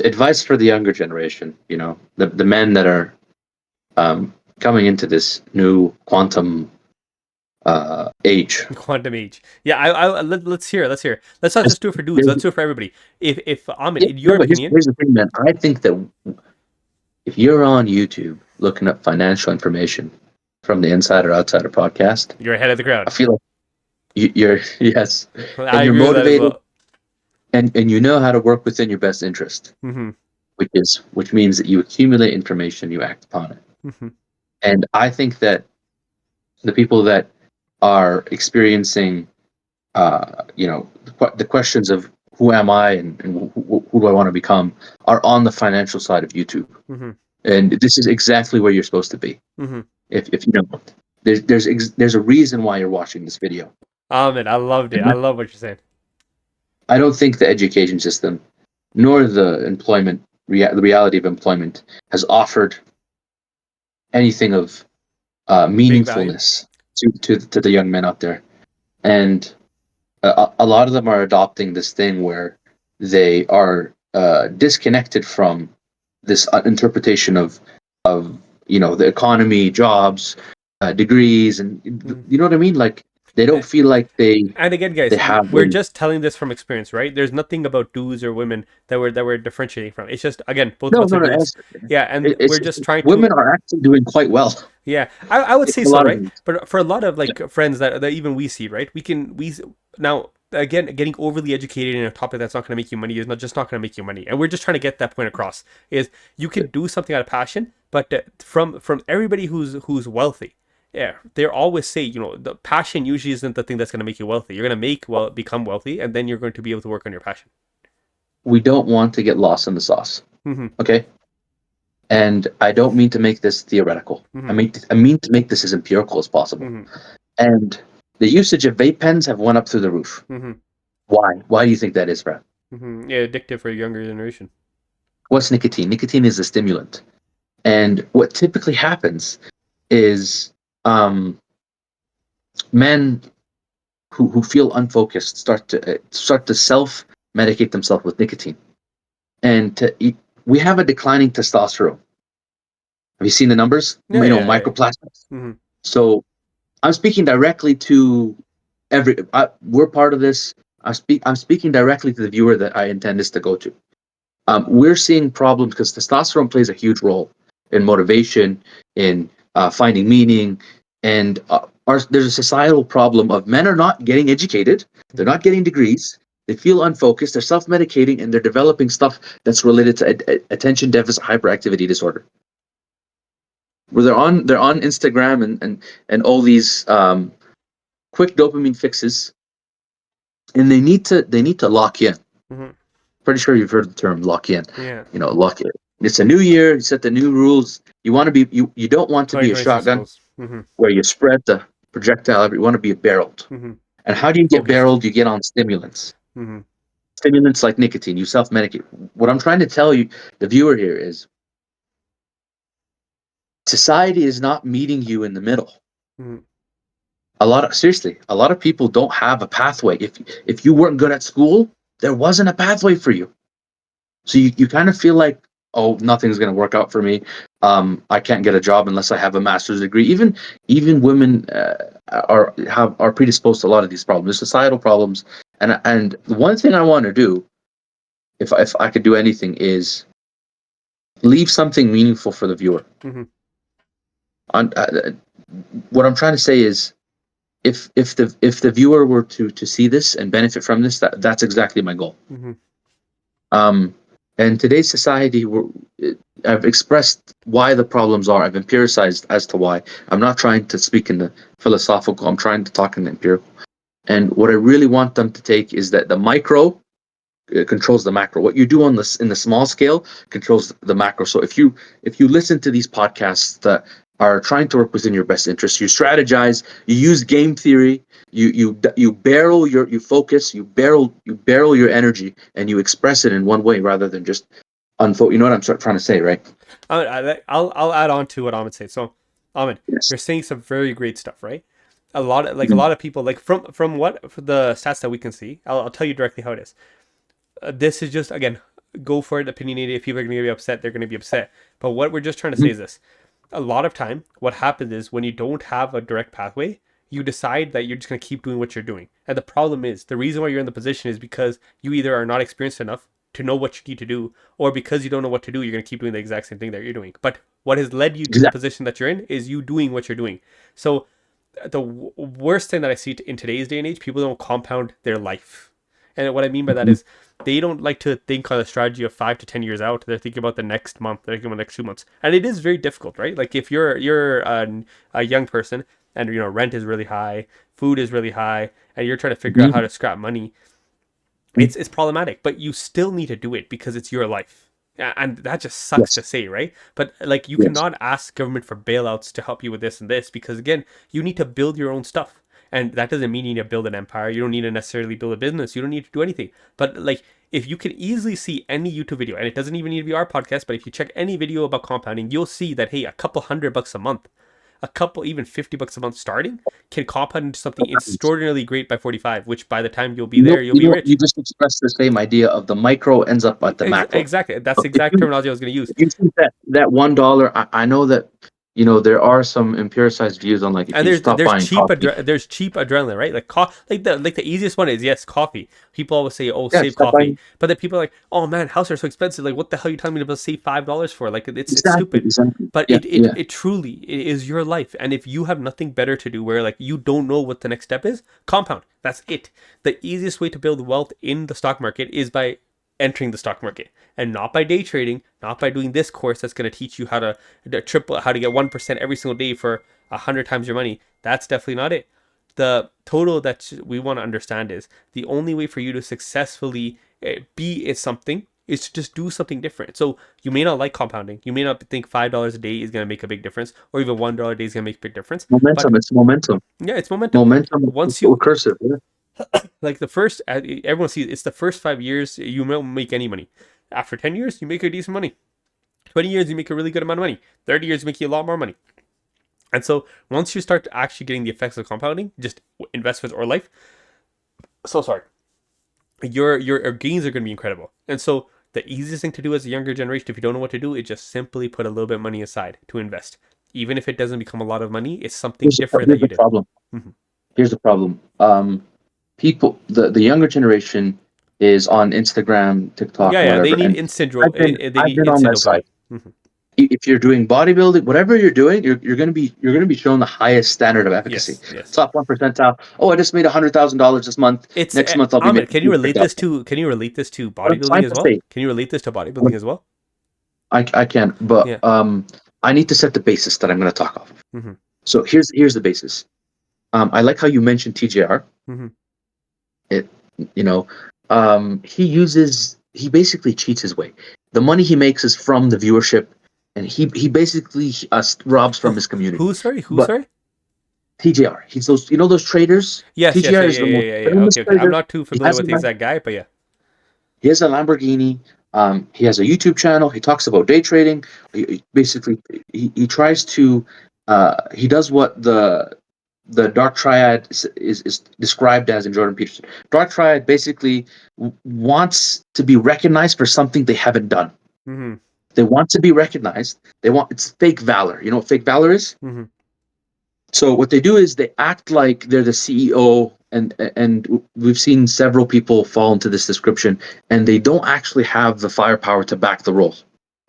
advice for the younger generation, the men that are coming into this new quantum age. Quantum age. Yeah, let's hear. Let's hear. Let's not just do it for dudes. There's, Let's do it for everybody. If Ahmed, yeah, in your no, but opinion, here's the thing, man. I think that if you're on YouTube looking up financial information from the Insider Outsider podcast, you're ahead of the crowd. I feel like you're yes, I and you're agree with that as motivated, well. and you know how to work within your best interest, Hmm. which means that you accumulate information, you act upon it. Hmm. And I think that the people that are experiencing, the questions of who am I and who do I want to become are on the financial side of YouTube. Hmm. And this is exactly where you're supposed to be. Hmm. If you know, there's a reason why you're watching this video. Ahmed, I loved it. And I love what you're saying. I don't think the education system, nor the the reality of employment, has offered anything of Big value. meaningfulness to the young men out there. And a lot of them are adopting this thing where they are disconnected from this interpretation of the economy, jobs, degrees, and Mhm. you know what I mean. Like they don't feel like And again, they guys, have we're a just telling this from experience, right? There's nothing about dudes or women that we're differentiating from. It's just again, both of no us are no no. dudes. Yeah, and we're It's just trying women to. are actually doing quite well. Yeah, I would say A so, lot of right? them. But for a lot of like friends that even we see, right? We now again getting overly educated in a topic that's not going to make you money is not going to make you money, and we're just trying to get that point across. Is you can do something out of passion, but from everybody who's wealthy, yeah, they always say the passion usually isn't the thing that's going to make you wealthy. You're going to become wealthy, and then you're going to be able to work on your passion. We don't want to get lost in the sauce. Hmm. Okay, and I don't mean to make this theoretical. Hmm. I mean to make this as empirical as possible. Hmm. And the usage of vape pens have went up through the roof. Hmm. Why? Why do you think that is, Brad? Hmm. Yeah, addictive for a younger generation. What's nicotine? Nicotine is a stimulant. And what typically happens is men who feel unfocused start to self medicate themselves with nicotine. And we have a declining testosterone. Have you seen the numbers? Yeah, yeah, yeah. Microplastics. Hmm. So I'm speaking directly to we're part of this. I'm speaking directly to the viewer that I intend this to go to. We're seeing problems because testosterone plays a huge role in motivation, in finding meaning, and there's a societal problem of men are not getting educated, they're Hmm. not getting degrees, they feel unfocused, they're self-medicating, and they're developing stuff that's related to attention deficit hyperactivity disorder. Where they're on Instagram and all these quick dopamine fixes, and they need to lock in. Hmm. Pretty sure you've heard the term lock in. Yeah. Lock it. It's a new year. You set the new rules. You want to be you don't want to be a 2026 shotgun goals. Hmm. where you spread the projectile. You want to be barreled. Hmm. And how do you get Focused. barreled? You get on stimulants. Hmm. Stimulants like nicotine. You self-medicate. What I'm trying to tell you, the viewer here, is society is not meeting you in the middle. Hmm. A lot of people don't have a pathway. If you weren't good at school, there wasn't a pathway for you. So you kind of feel like, oh, nothing's going to work out for me. I can't get a job unless I have a master's degree. Even women are predisposed to a lot of these problems. There's societal problems, and the one thing I want to do, if I could do anything, is leave something meaningful for the viewer. Hmm. On what I'm trying to say is, if the viewer were to see this and benefit from this, that's exactly my goal. Hmm. Um, and today's society, I've expressed why the problems are. I've empiricized as to why. I'm not trying to speak in the philosophical. I'm trying to talk in the empirical. And what I really want them to take is that the micro controls the macro. What you do in the small scale controls the macro. So if you listen to these podcasts that are trying to work within your best interest, you strategize, you use game theory, you barrel you focus, you barrel your energy, and you express it in one way rather than just unfold. You know what I'm trying to say, right? I'll add on to what Ahmed said. So Ahmed, Yes. you're saying some very great stuff, right? A lot of people, like from what for the stats that we can see, I'll tell you directly how it is. This is just, again, go for it, opinionated. If people are going to be upset, they're going to be upset. But what we're just trying to say Mhm. is this: a lot of time, what happens is when you don't have a direct pathway, you decide that you're just going to keep doing what you're doing. And the problem is, the reason why you're in the position is because you either are not experienced enough to know what you need to do, or because you don't know what to do, you're going to keep doing the exact same thing that you're doing. But what has led you to the Exactly. position that you're in is you doing what you're doing. So the worst thing that I see in today's day and age, people don't compound their life. And what I mean by that Mhm. is they don't like to think on a strategy of 5 to 10 years out. They're thinking about the next month. They're thinking about the next 2 months, and it is very difficult, right? Like if you're a young person and rent is really high, food is really high, and you're trying to figure out how Mhm. to scrap money, it's problematic. But you still need to do it because it's your life. And that just sucks Yes. to say, right? But like you Yes. cannot ask government for bailouts to help you with this and this because again, you need to build your own stuff. And that doesn't mean you need to build an empire. You don't need to necessarily build a business. You don't need to do anything. But like if you can easily see any YouTube video, and it doesn't even need to be our podcast, but if you check any video about compounding, you'll see that hey, a couple $100 a month, a couple even $50 a month starting can compound into something extraordinarily great by 45, which by the time you'll be there, you'll be You rich. just expressed the same idea of the micro ends up at the macro. Exactly. That's So the exact terminology I was going to use. if you think that $1, I know that there are some empiricized views on like if And you there's stop there's buying cheap coffee, there's cheap adrenaline, right? Like the easiest one is yes, coffee. People always say, "Oh, yeah, save stop coffee," buying. but then people are like, "Oh man, houses are so expensive. Like, what the hell are you telling me to save $5 for? Like, it's Exactly, stupid." exactly. But Yeah, yeah. it truly it is your life, and if you have nothing better to do, where like you don't know what the next step is, compound. That's it. The easiest way to build wealth in the stock market is by entering the stock market, and not by day trading, not by doing this course that's going to teach you how to get 1% every single day for 100 times your money. That's definitely not it. The total that we want to understand is the only way for you to successfully be at something is to just do something different. So you may not like compounding. You may not think $5 a day is going to make a big difference, or even $1 a day is going to make a big difference. But Momentum. It's momentum. yeah, it's momentum. Momentum is Once so you recursive. Yeah. like the first, everyone sees it's the first 5 years you won't make any money. After 10 years, you make a decent money. 20 years, you make a really good amount of money. 30 years, you make you a lot more money. And so once you start actually getting the effects of compounding, just investments or life, so sorry, your gains are going to be incredible. And so the easiest thing to do as a younger generation, if you don't know what to do, is just simply put a little bit of money aside to invest. Even if it doesn't become a lot of money, it's something different that Here's you the did. problem. Hmm. Here's the problem. People, the younger generation is on Instagram, TikTok, Yeah, and yeah, they whatever, need and instant. They I've need been on instant that side. dopamine. Hmm. If you're doing bodybuilding, whatever you're doing, you're gonna be shown the highest standard of efficacy. Yes, yes. Top 1 percentile. Oh, I just made $100,000 this month. It's Next month I'll be Ahmed. making Can you two, for relate this example. to? Can you relate this to What I'm trying bodybuilding as to well? say, Can you relate this to what bodybuilding as well? I can, but Yeah. I need to set the basis that I'm going to talk off. Hmm. So here's the basis. I like how you mentioned TJR. Hmm. It you know, he basically cheats his way. The money he makes is from the viewership, and he basically robs from his community. Who? Sorry. Who? But Sorry. TJR, he's those traders. Yes. Yes. TJR Yeah. is Yeah. the Yeah. most Yeah. Yeah. famous Okay. Okay. I'm trader. not too He familiar has with the exact guy, but yeah. he has a Lamborghini. He has a YouTube channel. He talks about day trading. Basically, he tries to he does what the dark triad is described as in Jordan Peterson. Dark triad basically wants to be recognized for something they haven't done. Hmm. They want to be recognized. It's fake valor. You know what fake valor is? Hmm. So what they do is they act like they're the CEO, and we've seen several people fall into this description, and they don't actually have the firepower to back the role,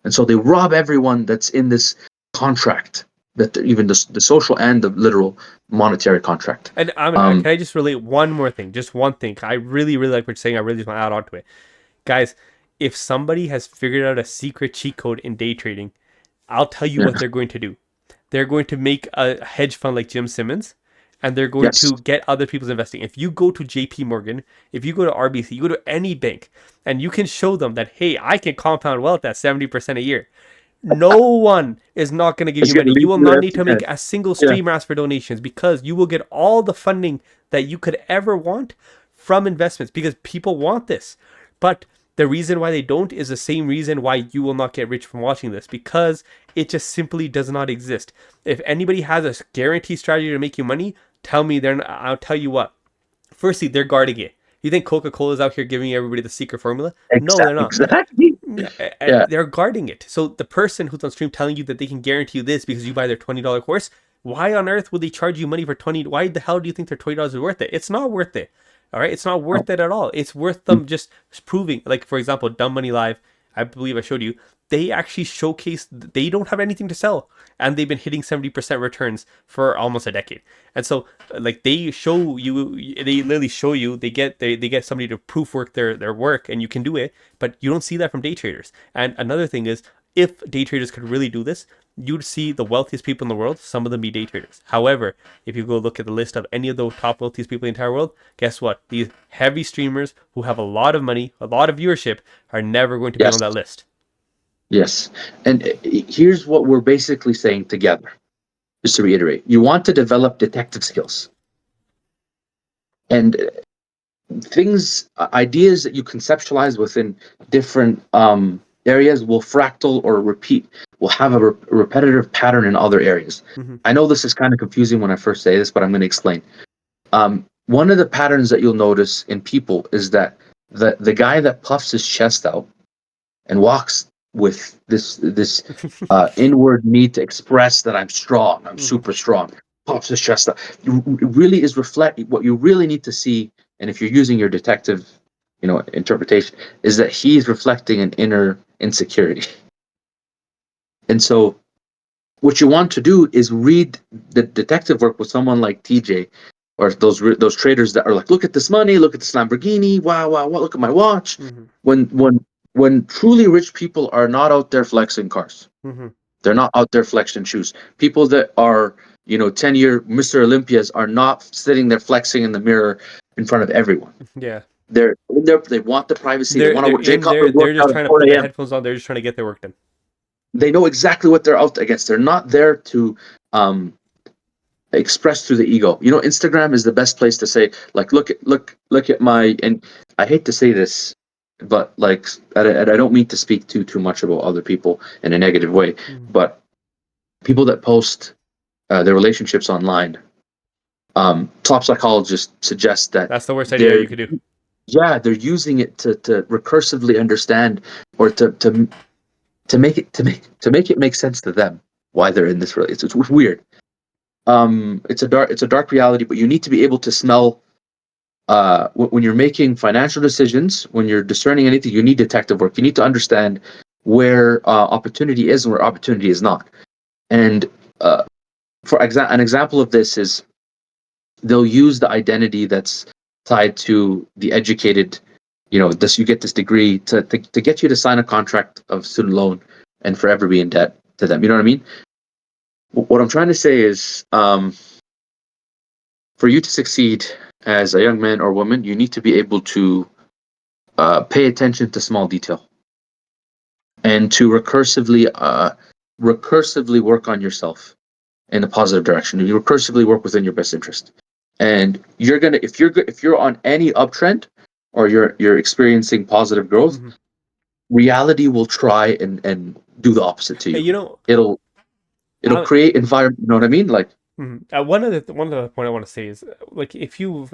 and so they rob everyone that's in this contract, that even the social and the literal monetary contract. And Um, can I just relate one more thing? Just one thing. I really, really like what you're saying. I really just want to add on to it. Guys, if somebody has figured out a secret cheat code in day trading, I'll tell you yeah, what they're going to do. They're going to make a hedge fund like Jim Simmons, and they're going yes, to get other people's investing. If you go to JP Morgan, if you go to RBC, you go to any bank, and you can show them that, hey, I can compound wealth at 70% a year. No one is not going to give it's you going to money. You leave will you with not an need empty to make head. a single Yeah, stream ask for donations because you will get all the funding that you could ever want from investments because people want this. But The reason why they don't is the same reason why you will not get rich from watching this, because it just simply does not exist. If anybody has a guarantee strategy to make you money, tell me. I'll tell you what. Firstly, they're guarding it. You think Coca-Cola is out here giving everybody the secret formula? No, they're not. Exactly. And Yeah. they're guarding it. So the person who's on stream telling you that they can guarantee you this because you buy their $20 course, why on earth would they charge you money for 20? Why the hell do you think their $20 is worth it? It's not worth it. All right, it's not No. worth it at all. It's worth them just proving, like for example, Dumb Money Live. I believe I showed you. They actually showcase they don't have anything to sell, and they've been hitting 70% returns for almost a decade. And so, like they show you, they literally show you. They get somebody to proof work their work, and you can do it. But you don't see that from day traders. And another thing is, if day traders could really do this, you'd see the wealthiest people in the world, some of them be day traders. However, if you go look at the list of any of the top wealthiest people in the entire world, guess what? These heavy streamers who have a lot of money, a lot of viewership, are never going to be Yes. on that list. Yes. And here's what we're basically saying together. Just to reiterate, you want to develop detective skills. And ideas that you conceptualize within different areas will fractal or repeat, will have a repetitive pattern in other areas. Mm-hmm. I know this is kind of confusing when I first say this, but I'm going to explain. One of the patterns that you'll notice in people is that the guy that puffs his chest out and walks with this inward need to express that I'm strong, I'm super strong, puffs his chest out. It really is reflect what you really need to see. And if you're using your detective, interpretation, is that he's reflecting an inner insecurity. And so, what you want to do is read the detective work with someone like TJ, or those traders that are like, look at this money, look at this Lamborghini, wow, wow, wow, look at my watch. Mm-hmm. When truly rich people are not out there flexing cars, Mm-hmm. they're not out there flexing shoes. People that are 10-year Mr. Olympias are not sitting there flexing in the mirror in front of everyone. Yeah. They're in there. They want the privacy. They want to They're work. Jay in Cutler there. They're worked just out at trying to 4 put their a.m. headphones on. They're just trying to get their work done. They know exactly what they're out against. They're not there to express through the ego. Instagram is the best place to say, like, look at my. And I hate to say this, but like, I don't mean to speak too much about other people in a negative way, but people that post their relationships online, top psychologists suggest that That's the worst idea they're you could do. they're using it to recursively understand, or to make it make sense to them why they're in this relationship. It's weird. It's a dark reality, but you need to be able to smell when you're making financial decisions, when you're discerning anything. You need detective work. You need to understand where opportunity is and where opportunity is not. And an example of this is, they'll use the identity that's tied to the educated, you get this degree to get you to sign a contract of student loan and forever be in debt to them. You know what I mean? What I'm trying to say is, for you to succeed as a young man or woman, you need to be able to pay attention to small detail, and to recursively work on yourself in a positive direction. You recursively work within your best interest, and if you're on any uptrend, or you're experiencing positive growth, reality will try and do the opposite to Hey, you. It'll create environment. You know what I mean? Like, one of the point I want to say is, like, if you've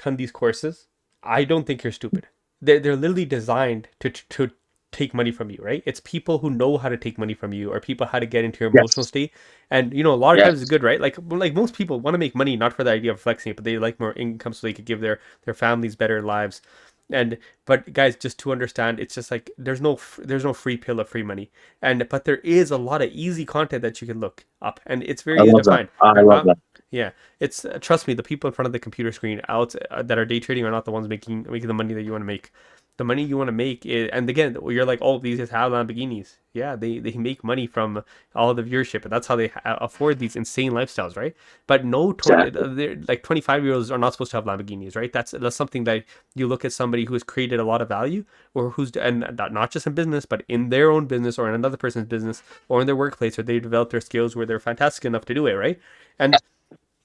done these courses, I don't think you're stupid. They're literally designed to take money from you, right? It's people who know how to take money from you, or people how to get into your emotional yes, state. And a lot of times it's yes, good, right? Like most people want to make money not for the idea of flexing it, but they like more income so they could give their families better lives. But guys, just to understand, it's just like there's no free pill of free money. But there is a lot of easy content that you can look up, and it's very I easy love to that. find. I love that. Yeah, it's trust me, the people in front of the computer screen out that are day trading are not the ones making the money that you want to make. The money you want to make is, and again, you're like, oh, these just have Lamborghinis. Yeah, they make money from all the viewership, and that's how they afford these insane lifestyles, right? But no, Exactly. they're like 25-year-olds are not supposed to have Lamborghinis, right? That's something that you look at somebody who has created a lot of value, or and not just in business, but in their own business or in another person's business or in their workplace, or they develop their skills where they're fantastic enough to do it, right? And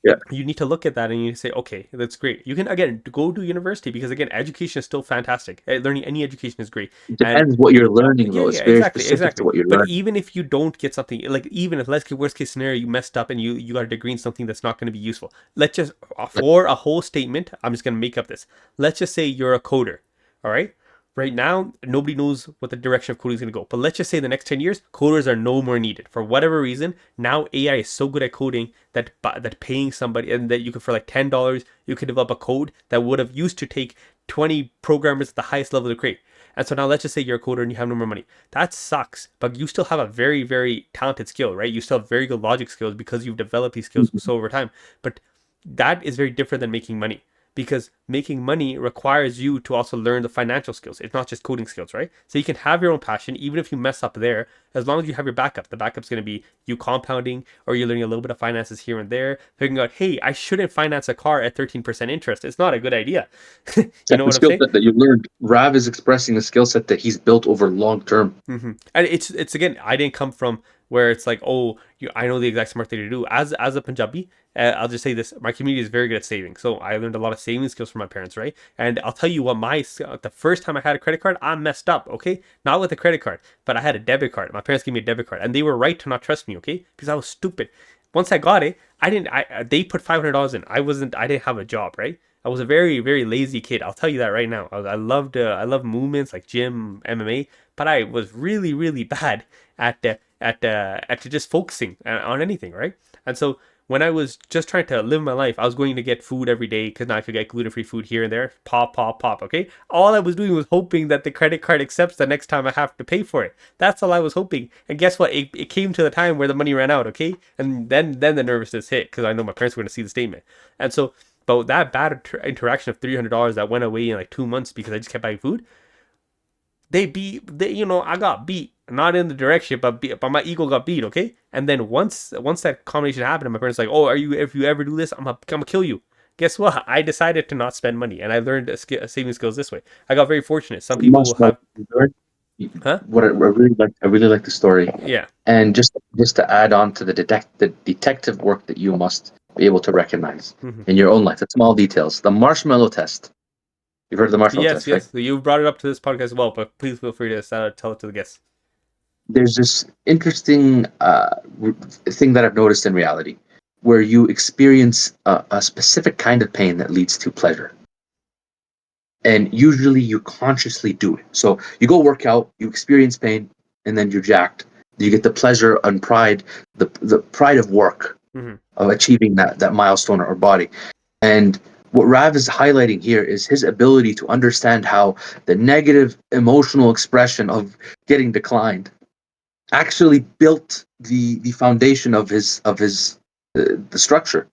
Yeah. You need to look at that and you say, okay, that's great. You can again go to university because again, education is still fantastic. Learning any education is great. It And depends what you're learning, yeah, though. It's yeah, very exactly, specific to exactly. what you're But learning. even if you don't get something, like even if worst case scenario, you messed up and you got a degree in something that's not going to be useful. Let's just for a whole statement, I'm just going to make up this. Let's just say you're a coder, all right? Right now, nobody knows what the direction of coding is going to go. But let's just say in the next 10 years, coders are no more needed. For whatever reason, now AI is so good at coding that paying somebody and that you could for like $10, you could develop a code that would have used to take 20 programmers at the highest level to create. And so now let's just say you're a coder and you have no more money. That sucks, but you still have a very, very talented skill, right? You still have very good logic skills because you've developed these skills Mhm. so over time. But that is very different than making money because making money requires you to also learn the financial skills. It's not just coding skills, right? So you can have your own passion, even if you mess up there, as long as you have your backup. The backup's going to be you compounding or you're learning a little bit of finances here and there, figuring out, hey, I shouldn't finance a car at 13% interest. It's not a good idea. You That's know the what I'm skill saying? set that you learned. Rav is expressing a skill set that he's built over long term. And it's again, I didn't come from where it's like, oh, I know the exact smart thing to do. As a Punjabi, I'll just say this: my community is very good at saving, so I learned a lot of saving skills from my parents, right? And I'll tell you what, the first time I had a credit card, I messed up, okay? Not with a credit card, but I had a debit card. My parents gave me a debit card, and they were right to not trust me, okay? Because I was stupid. Once I got it, I didn't. They put $500 in. I didn't have a job, right? I was a very, very lazy kid. I'll tell you that right now. I loved movements like gym, MMA, but I was really, really bad at just focusing on anything, right? And so when I was just trying to live my life, I was going to get food every day because now I could get gluten-free food here and there. Pop, pop, pop. Okay, all I was doing was hoping that the credit card accepts the next time I have to pay for it. That's all I was hoping. And guess what? It came to the time where the money ran out. Okay, and then the nervousness hit because I know my parents were going to see the statement. And so, but that bad interaction of $300 that went away in like 2 months because I just kept buying food, I got beat, not in the direction, but my ego got beat, okay? And then once that combination happened, my parents like, oh, if you ever do this, I'm gonna kill you. Guess what? I decided to not spend money, and I learned saving skills this way. I got very fortunate. Some people will Marshmallow. have, huh? What I really like the story, Yeah. and just to add on to the detective work that you must be able to recognize Hmm. in your own life, the small details, the marshmallow test. You've heard of the marshmallow Yes, test, right? yes. So you brought it up to this podcast as well, but please feel free to tell it to the guests. There's this interesting thing that I've noticed in reality, where you experience a specific kind of pain that leads to pleasure. And usually you consciously do it. So you go work out, you experience pain, and then you're jacked. You get the pleasure and pride, the pride of work, Hmm. of achieving that milestone or body. And what Rav is highlighting here is his ability to understand how the negative emotional expression of getting declined actually built the foundation of his the structure.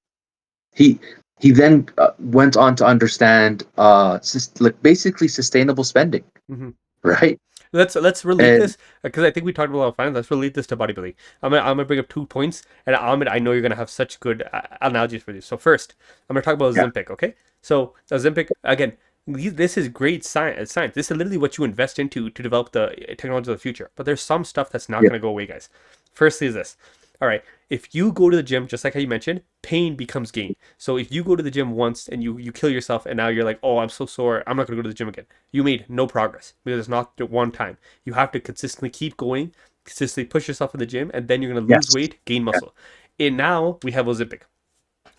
He he then went on to understand like basically sustainable spending, Hmm. right? Let's relate And this because I think we talked about a lot of finance. Let's relate this to bodybuilding. I'm gonna bring up 2 points, and Ahmed, I know you're gonna have such good analogies for these. So first, I'm gonna talk about yeah, Ozempic. Okay, so Ozempic again. This is great science. Science. This is literally what you invest into to develop the technology of the future. But there's some stuff that's not yeah, gonna go away, guys. Firstly, is this. All right. If you go to the gym, just like how you mentioned, pain becomes gain. So if you go to the gym once and you kill yourself, and now you're like, oh, I'm so sore, I'm not gonna go to the gym again. You made no progress because it's not the one time. You have to consistently keep going, consistently push yourself in the gym, and then you're gonna lose yes, weight, gain yeah, muscle. And now we have Ozempic,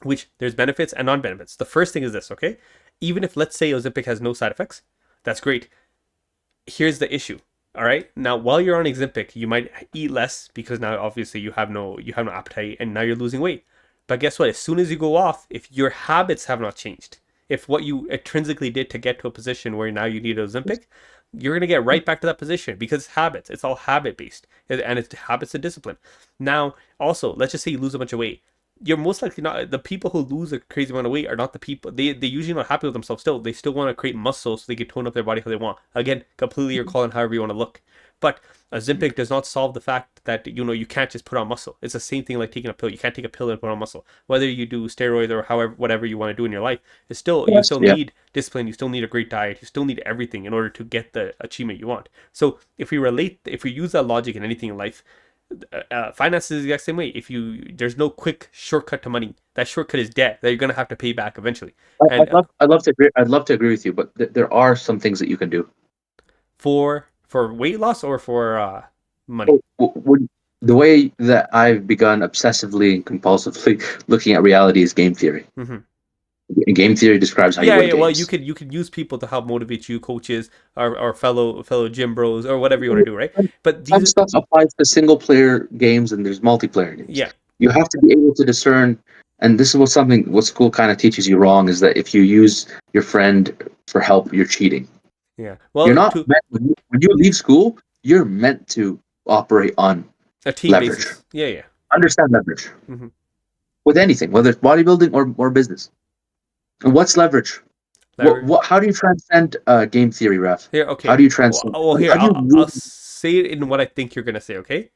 which there's benefits and non-benefits. The first thing is this, okay? Even if let's say Ozempic has no side effects, that's great. Here's the issue. All right. Now, while you're on Ozempic, you might eat less because now obviously you have no appetite and now you're losing weight. But guess what? As soon as you go off, if your habits have not changed, if what you intrinsically did to get to a position where now you need Ozempic, you're gonna get right back to that position because it's habits. It's all habit based, and it's habits and discipline. Now, also, let's just say you lose a bunch of weight. You're most likely not the people who lose a crazy amount of weight are not the people they usually not happy with themselves still. They still want to create muscle so they can tone up their body how they want. Again, completely your call on however you want to look. But Ozempic does not solve the fact that you can't just put on muscle. It's the same thing like taking a pill. You can't take a pill and put on muscle. Whether you do steroids or however whatever you want to do in your life, it's still you yes, still yeah. need discipline. You still need a great diet. You still need everything in order to get the achievement you want. So if we use that logic in anything in life, Finance is the exact same way. If there's no quick shortcut to money. That shortcut is debt that you're gonna have to pay back eventually. And I'd love to agree with you, but there are some things that you can do. for weight loss or for money. The way that I've begun obsessively and compulsively looking at reality is game theory. Hmm. And game theory describes how you Yeah, win yeah. Well, you games. could use people to help motivate you, coaches or fellow gym bros or whatever you want to do, right? But Some these, stuff applies to single player games and there's multiplayer games. yeah, You have to be able to discern, and this is what school kind of teaches you wrong is that if you use your friend for help, you're cheating. yeah. You're Well, not to meant, when you leave school, you're meant to operate on a team leverage. basis. Yeah, yeah. Understand leverage Hmm. with anything, whether it's bodybuilding or business. And what's leverage? Leverage. How do you transcend game theory, Ref? Here, How okay. do you Well, transcend? well, here How do you I'll really, say it in what I think you're gonna say. Okay,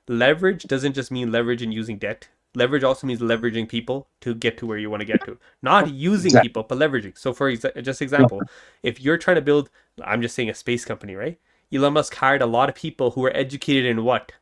leverage doesn't just mean leverage in using debt. Leverage also means leveraging people to get to where you want to get to. Not using exactly? people, but leveraging. So, for just No, example, if you're trying to build, I'm just saying a space company, right? Elon Musk hired a lot of people who were educated in what?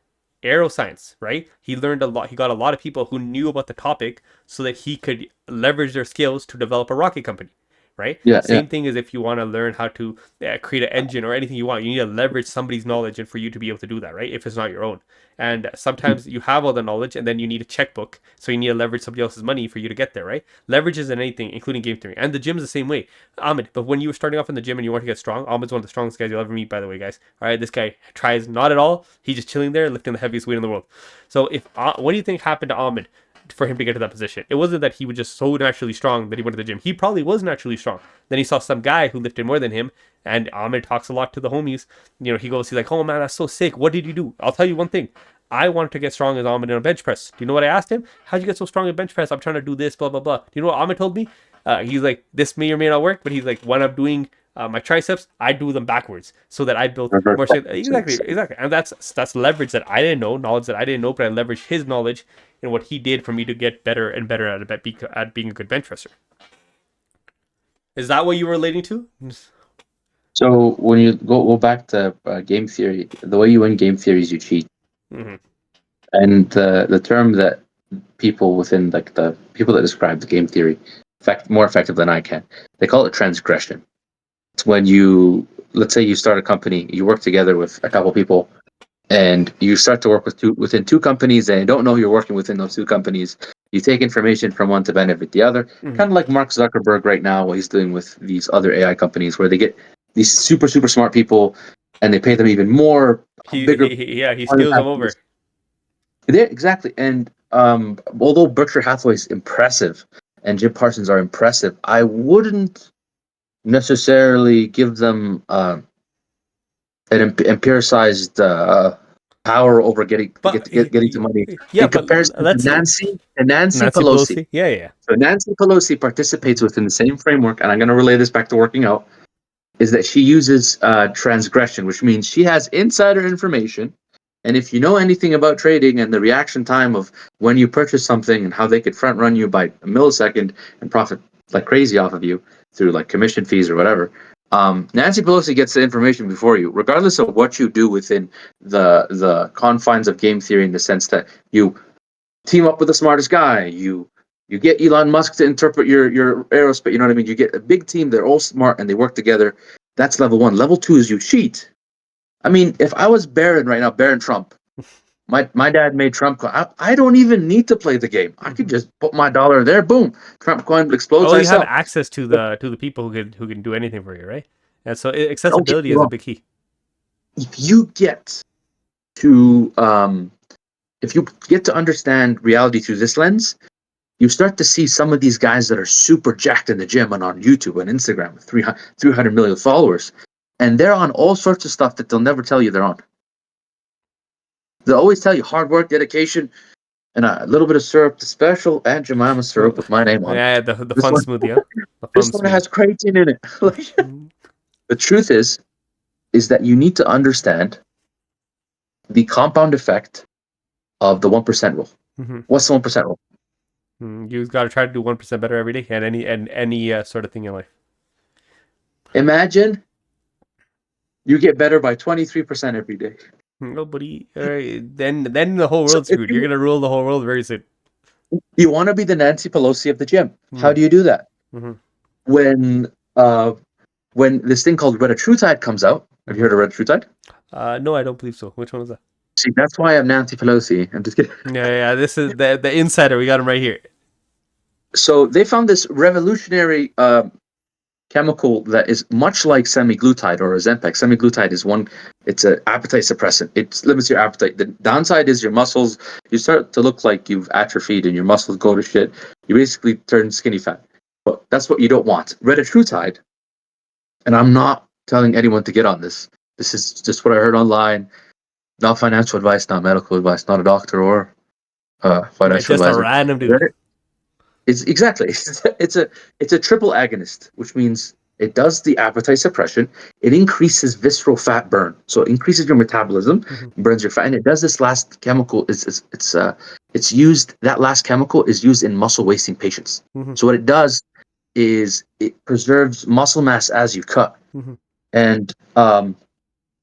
Aeroscience, right? He learned a lot. He got a lot of people who knew about the topic so that he could leverage their skills to develop a rocket company, right? yeah, yeah. Same thing as if you want to learn how to create an engine or anything you want, you need to leverage somebody's knowledge and for you to be able to do that, right? If it's not your own. And sometimes you have all the knowledge and then you need a checkbook. So you need to leverage somebody else's money for you to get there, right? Leverage is in anything, including game theory. And the gym is the same way. Ahmed, but when you were starting off in the gym and you want to get strong, Ahmed's one of the strongest guys you'll ever meet, by the way, guys. All right, this guy tries not at all. He's just chilling there, lifting the heaviest weight in the world. So if what do you think happened to Ahmed for him to get to that position? It wasn't that he was just so naturally strong that he went to the gym. He probably was naturally strong. Then he saw some guy who lifted more than him, and Ahmed talks a lot to the homies. You know, he's like, "Oh man, that's so sick. What did you do?" I'll tell you one thing. I wanted to get strong as Ahmed in a bench press. Do you know what I asked him? How'd you get so strong in bench press? I'm trying to do this, blah blah blah. Do you know what Ahmed told me? He's like, this may or may not work, but he's like, when I'm doing my triceps, I do them backwards so that I build Reverse more strength. Exactly, psychology. exactly, and that's leverage that I didn't know, knowledge that I didn't know, but I leveraged his knowledge and what he did for me to get better and better at being a good bench presser. Is that what you were relating to? So when you go back to game theory, the way you win game theory is you cheat. Mm-hmm. And the term that people within like the people that describe the game theory more effective than I can, they call it transgression. It's when you, let's say you start a company, you work together with a couple people, and you start to work within two companies, and you don't know you're working within those two companies. You take information from one to benefit the other, Mm-hmm. kind of like Mark Zuckerberg right now, what he's doing with these other AI companies, where they get these super smart people, and they pay them even more, bigger. Yeah, he steals them over. Yeah, exactly. And although Berkshire Hathaway is impressive and Jim Parsons are impressive, I wouldn't necessarily give them an empiricized power over But getting to money yeah, in but comparison to let's Nancy Nancy Pelosi. Pelosi. Yeah, yeah. So Nancy Pelosi participates within the same framework, and I'm going to relay this back to working out. Is that she uses transgression, which means she has insider information. And if you know anything about trading and the reaction time of when you purchase something and how they could front run you by a millisecond and profit like crazy off of you through like commission fees or whatever, Nancy Pelosi gets the information before you, regardless of what you do within the confines of game theory, in the sense that you team up with the smartest guy, you get Elon Musk to interpret your aerospace. You know what I mean? You get a big team. They're all smart and they work together. That's level one. Level two is you cheat. I mean, if I was Barron right now, Barron Trump, my dad made Trump coin. I don't even need to play the game. I could Mm-hmm. just put my dollar there. Boom, Trump coin explodes. Oh, I you have sell. access to the people who can do anything for you, right? And so Don't get accessibility me is a wrong. big key. If you get to if you get to understand reality through this lens, you start to see some of these guys that are super jacked in the gym and on YouTube and Instagram with 300 million followers. And they're on all sorts of stuff that they'll never tell you they're on. They'll always tell you hard work, dedication, and a little bit of syrup, the special Aunt Jemima syrup with my name on it. Yeah, the This fun one, smoothie, huh? The fun this one smoothie. has creatine in it. The truth is that you need to understand the compound effect of the 1% rule. Mm-hmm. What's the 1% rule? You've got to try to do 1% better every day, and any sort of thing in life. Imagine you get better by 23% every day. Nobody. All right, then the whole So world's if screwed. You're gonna rule the whole world very soon. you want to be the Nancy Pelosi of the gym, how Mm, do you do that? mm-hmm, When uh, when this thing called Retatrutide comes out, have you mm-hmm. heard of Retatrutide? No, I don't believe so. Which one was that? See, that's why I'm Nancy Pelosi. I'm just kidding. Yeah. This is the insider. We got him right here. So they found this revolutionary chemical that is much like semaglutide or Ozempic. Semaglutide is one; it's an appetite suppressant. It limits your appetite. The downside is your muscles. You start to look like you've atrophied, and your muscles go to shit. You basically turn skinny fat. But that's what you don't want. Retatrutide, and I'm not telling anyone to get on this. This is just what I heard online. Not financial advice, not medical advice, not a doctor or Yeah, financial just a advisor. random dude. It's exactly it's a triple agonist, which means it does the appetite suppression, it increases visceral fat burn, so it increases your metabolism, Mm-hmm, burns your fat, and it does this last chemical. It's used that last chemical is used in muscle wasting patients. mm-hmm, So what it does is it preserves muscle mass as you cut, mm-hmm. and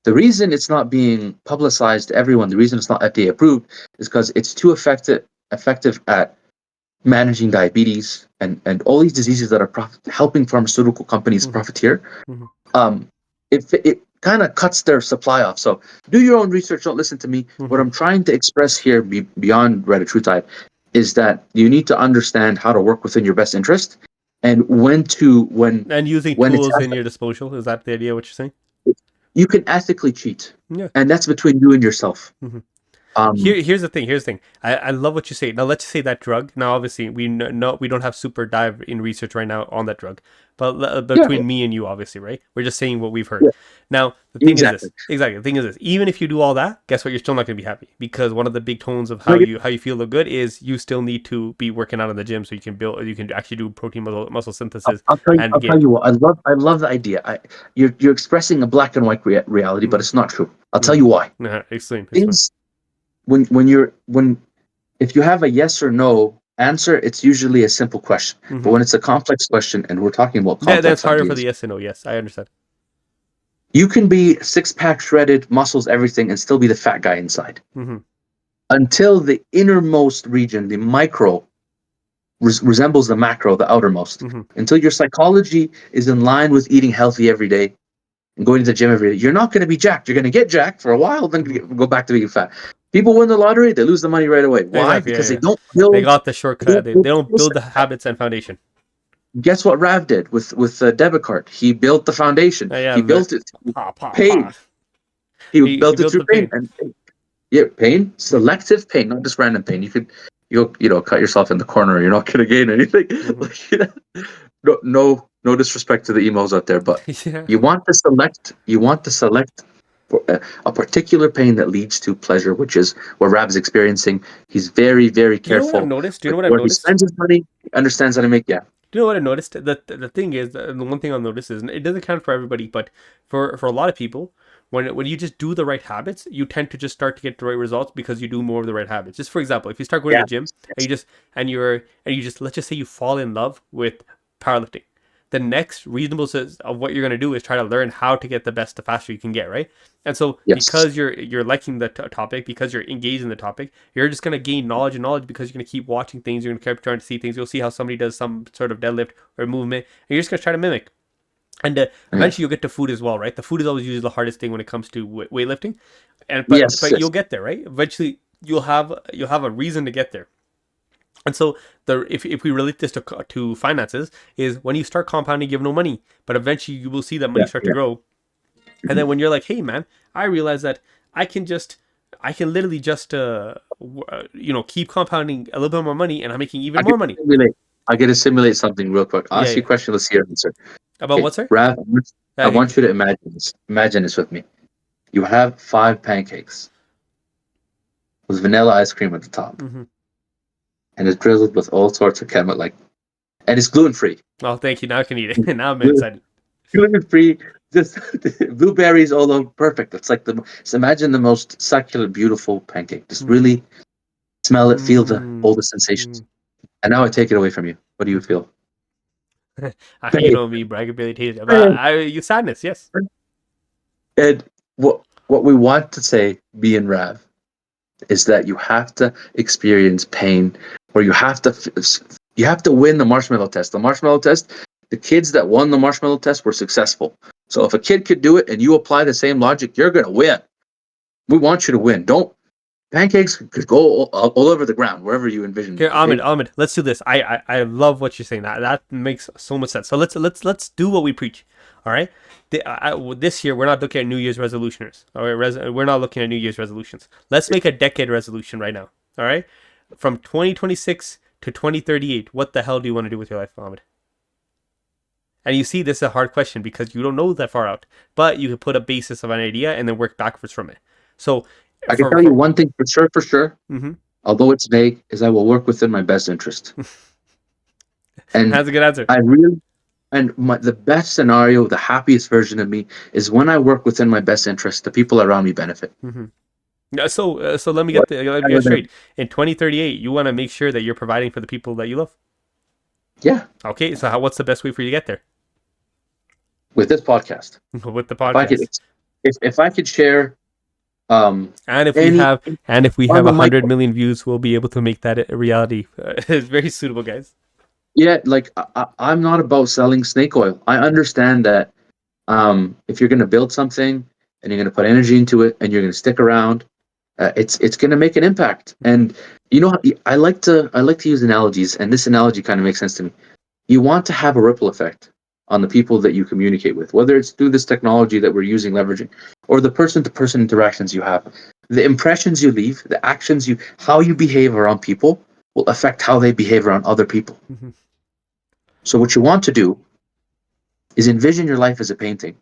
the reason it's not being publicized to everyone, the reason it's not FDA approved, is because it's too effective at managing diabetes and all these diseases that are helping pharmaceutical companies Mm-hmm. profiteer. Mm-hmm. Um, it kind of cuts their supply off. So do your own research. Don't listen to me. What Mm-hmm. I'm trying to express here, beyond Retatrutide, is that you need to understand how to work within your best interest and And using when it's tools in your disposal. Is that the idea? What you're saying? you can ethically cheat, Yeah. and that's between you and yourself. Mm-hmm. Um, Here's the thing. Here's the thing. I love what you say. Now let's say that drug. Now obviously we know we don't have super dive in research right now on that drug, but yeah, between me and you, obviously, right? We're just saying what we've heard. yeah, Now the thing is exactly. this. Exactly. The thing is this. Even if you do all that, guess what? You're still not going to be happy because one of the big tones of Like, how you feel look good is you still need to be working out in the gym so you can build. You can actually do protein muscle synthesis and I'll tell gain. you what. I love the idea. You're expressing a black and white reality, but Mm-hmm. it's not true. I'll tell Mm-hmm. you why. Explain. Explain. Things when if you have a yes or no answer, it's usually a simple question. But Mm-hmm. when it's a complex question, and we're talking about That's complex harder for the ideas, yes and no. Yes, I understand. you can be six pack shredded, muscles, everything, and still be the fat guy inside. Mm-hmm. Until the innermost region, the micro, resembles the macro, the outermost. Mm-hmm. Until your psychology is in line with eating healthy every day and going to the gym every day, you're not going to be jacked. You're going to get jacked for a while, then Mm-hmm. go back to being fat. People win the lottery, they lose the money right away. Why? Exactly. Yeah. Because Yeah. They build. got the They shortcut. don't build They don't skill build the set. habits and foundation. Guess what Rav did with the debit card? He built the foundation. Yeah. He built it through Pa pa pa. pain. He He built it built through the pain, pain. and yeah, pain, Mm-hmm. selective pain, not just random pain. You'll cut yourself in the corner. You're not going to gain anything. Mm-hmm. Like, no disrespect to the emos out there, but Yeah. you want to select a particular pain that leads to pleasure, which is what Rab's experiencing. He's very, very You know what I've careful noticed? Do you know with what I've where he noticed? spends his money. He understands how to make. Yeah, Do you know what I noticed? The thing is, the one thing I'll notice is it doesn't count for everybody, but for a lot of people, when you just do the right habits, you tend to just start to get the right results because you do more of the right habits. Just for example, if you start going to yeah, the gym and yes. you just let's just say you fall in love with powerlifting, the next reasonable of what you're going to do is try to learn how to get the best the faster you can get, right? And so Yes. because you're liking the topic, because you're engaged in the topic, you're just going to gain knowledge and knowledge because you're going to keep watching things, you're going to keep trying to see things, you'll see how somebody does some sort of deadlift or movement, and you're just going to try to mimic. And Yeah. eventually you'll get to food as well, right? The food is always usually the hardest thing when it comes to weightlifting, and Yes. but Yes. you'll get there, right? Eventually you'll have a reason to get there. And so the if we relate this to finances, is when you start compounding, you have no money, but eventually you will see that money Yeah. start to Yeah. grow. And then Mhm. when you're like, hey man, I realize that I can just I can literally just keep compounding a little bit more money, and I'm making even I more get money. to simulate. I get to simulate something real quick. I'll Yeah, ask you a yeah. question. Let's see your answer. About Okay, what, sir? Rav, I You want you to imagine this. Imagine this with me. You have five pancakes with vanilla ice cream at the top, mm-hmm. and it's drizzled with all sorts of chemical, and it's gluten free. Oh, thank you. Now I can eat it. Now I'm excited. Gluten free, just blueberries all over, perfect. It's like just imagine the most succulent, beautiful pancake. Just Mm-hmm. really smell it, feel all Mm-hmm. the sensations. And now I take it away from you. What do you feel? You Pain. know me, bro. I can barely taste it. But Pain. you sadness, yes. And what? what we want to say, me and Rav, is that you have to experience pain, or you have to win the marshmallow test. The marshmallow test, the kids that won the marshmallow test were successful. So if a kid could do it and you apply the same logic, you're gonna win. We want you to win. Don't pancakes could go all over the ground wherever you envision. Okay, Ahmed, let's do this. I love what you're saying. That makes so much sense. So let's do what we preach. All right. This year we're not looking at New Year's resolutions. All right, we're not looking at New Year's resolutions. Let's make a decade resolution right now. All right, from 2026 to 2038. What the hell do you want to do with your life, Ahmed? And you see, this is a hard question because you don't know that far out, but you can put a basis of an idea and then work backwards from it. So I can tell you one thing for sure. Mm-hmm. Although it's vague, is I will work within my best interest. And that's a good answer. The best scenario, the happiest version of me, is when I work within my best interest. The people around me benefit. Mm-hmm. So let me get straight. In 2038, you want to make sure that you're providing for the people that you love. Yeah. Okay. So what's the best way for you to get there? With this podcast. With the podcast. If I could share. And if we have 100 million views, we'll be able to make that a reality. It's very suitable, guys. Yeah, like I'm not about selling snake oil. I understand that if you're going to build something and you're going to put energy into it and you're going to stick around, it's going to make an impact. And you know, I like to use analogies, and this analogy kind of makes sense to me. You want to have a ripple effect on the people that you communicate with, whether it's through this technology that we're using, leveraging, or the person-to-person interactions you have. The impressions you leave, the actions how you behave around people will affect how they behave around other people. Mm-hmm. So what you want to do is envision your life as a painting.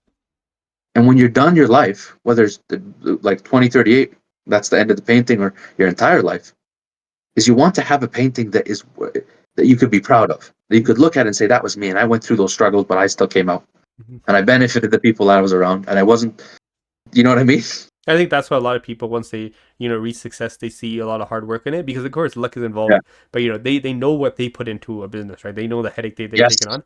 And when you're done your life, whether it's like 2038, that's the end of the painting, or your entire life, is you want to have a painting that you could be proud of, that you could look at and say, that was me, and I went through those struggles, but I still came out. Mm-hmm. And I benefited the people that I was around, and I wasn't, you know what I mean? I think that's why a lot of people, once they, reach success, they see a lot of hard work in it, because of course luck is involved, but they know what they put into a business, right? They know the headache they've taken on.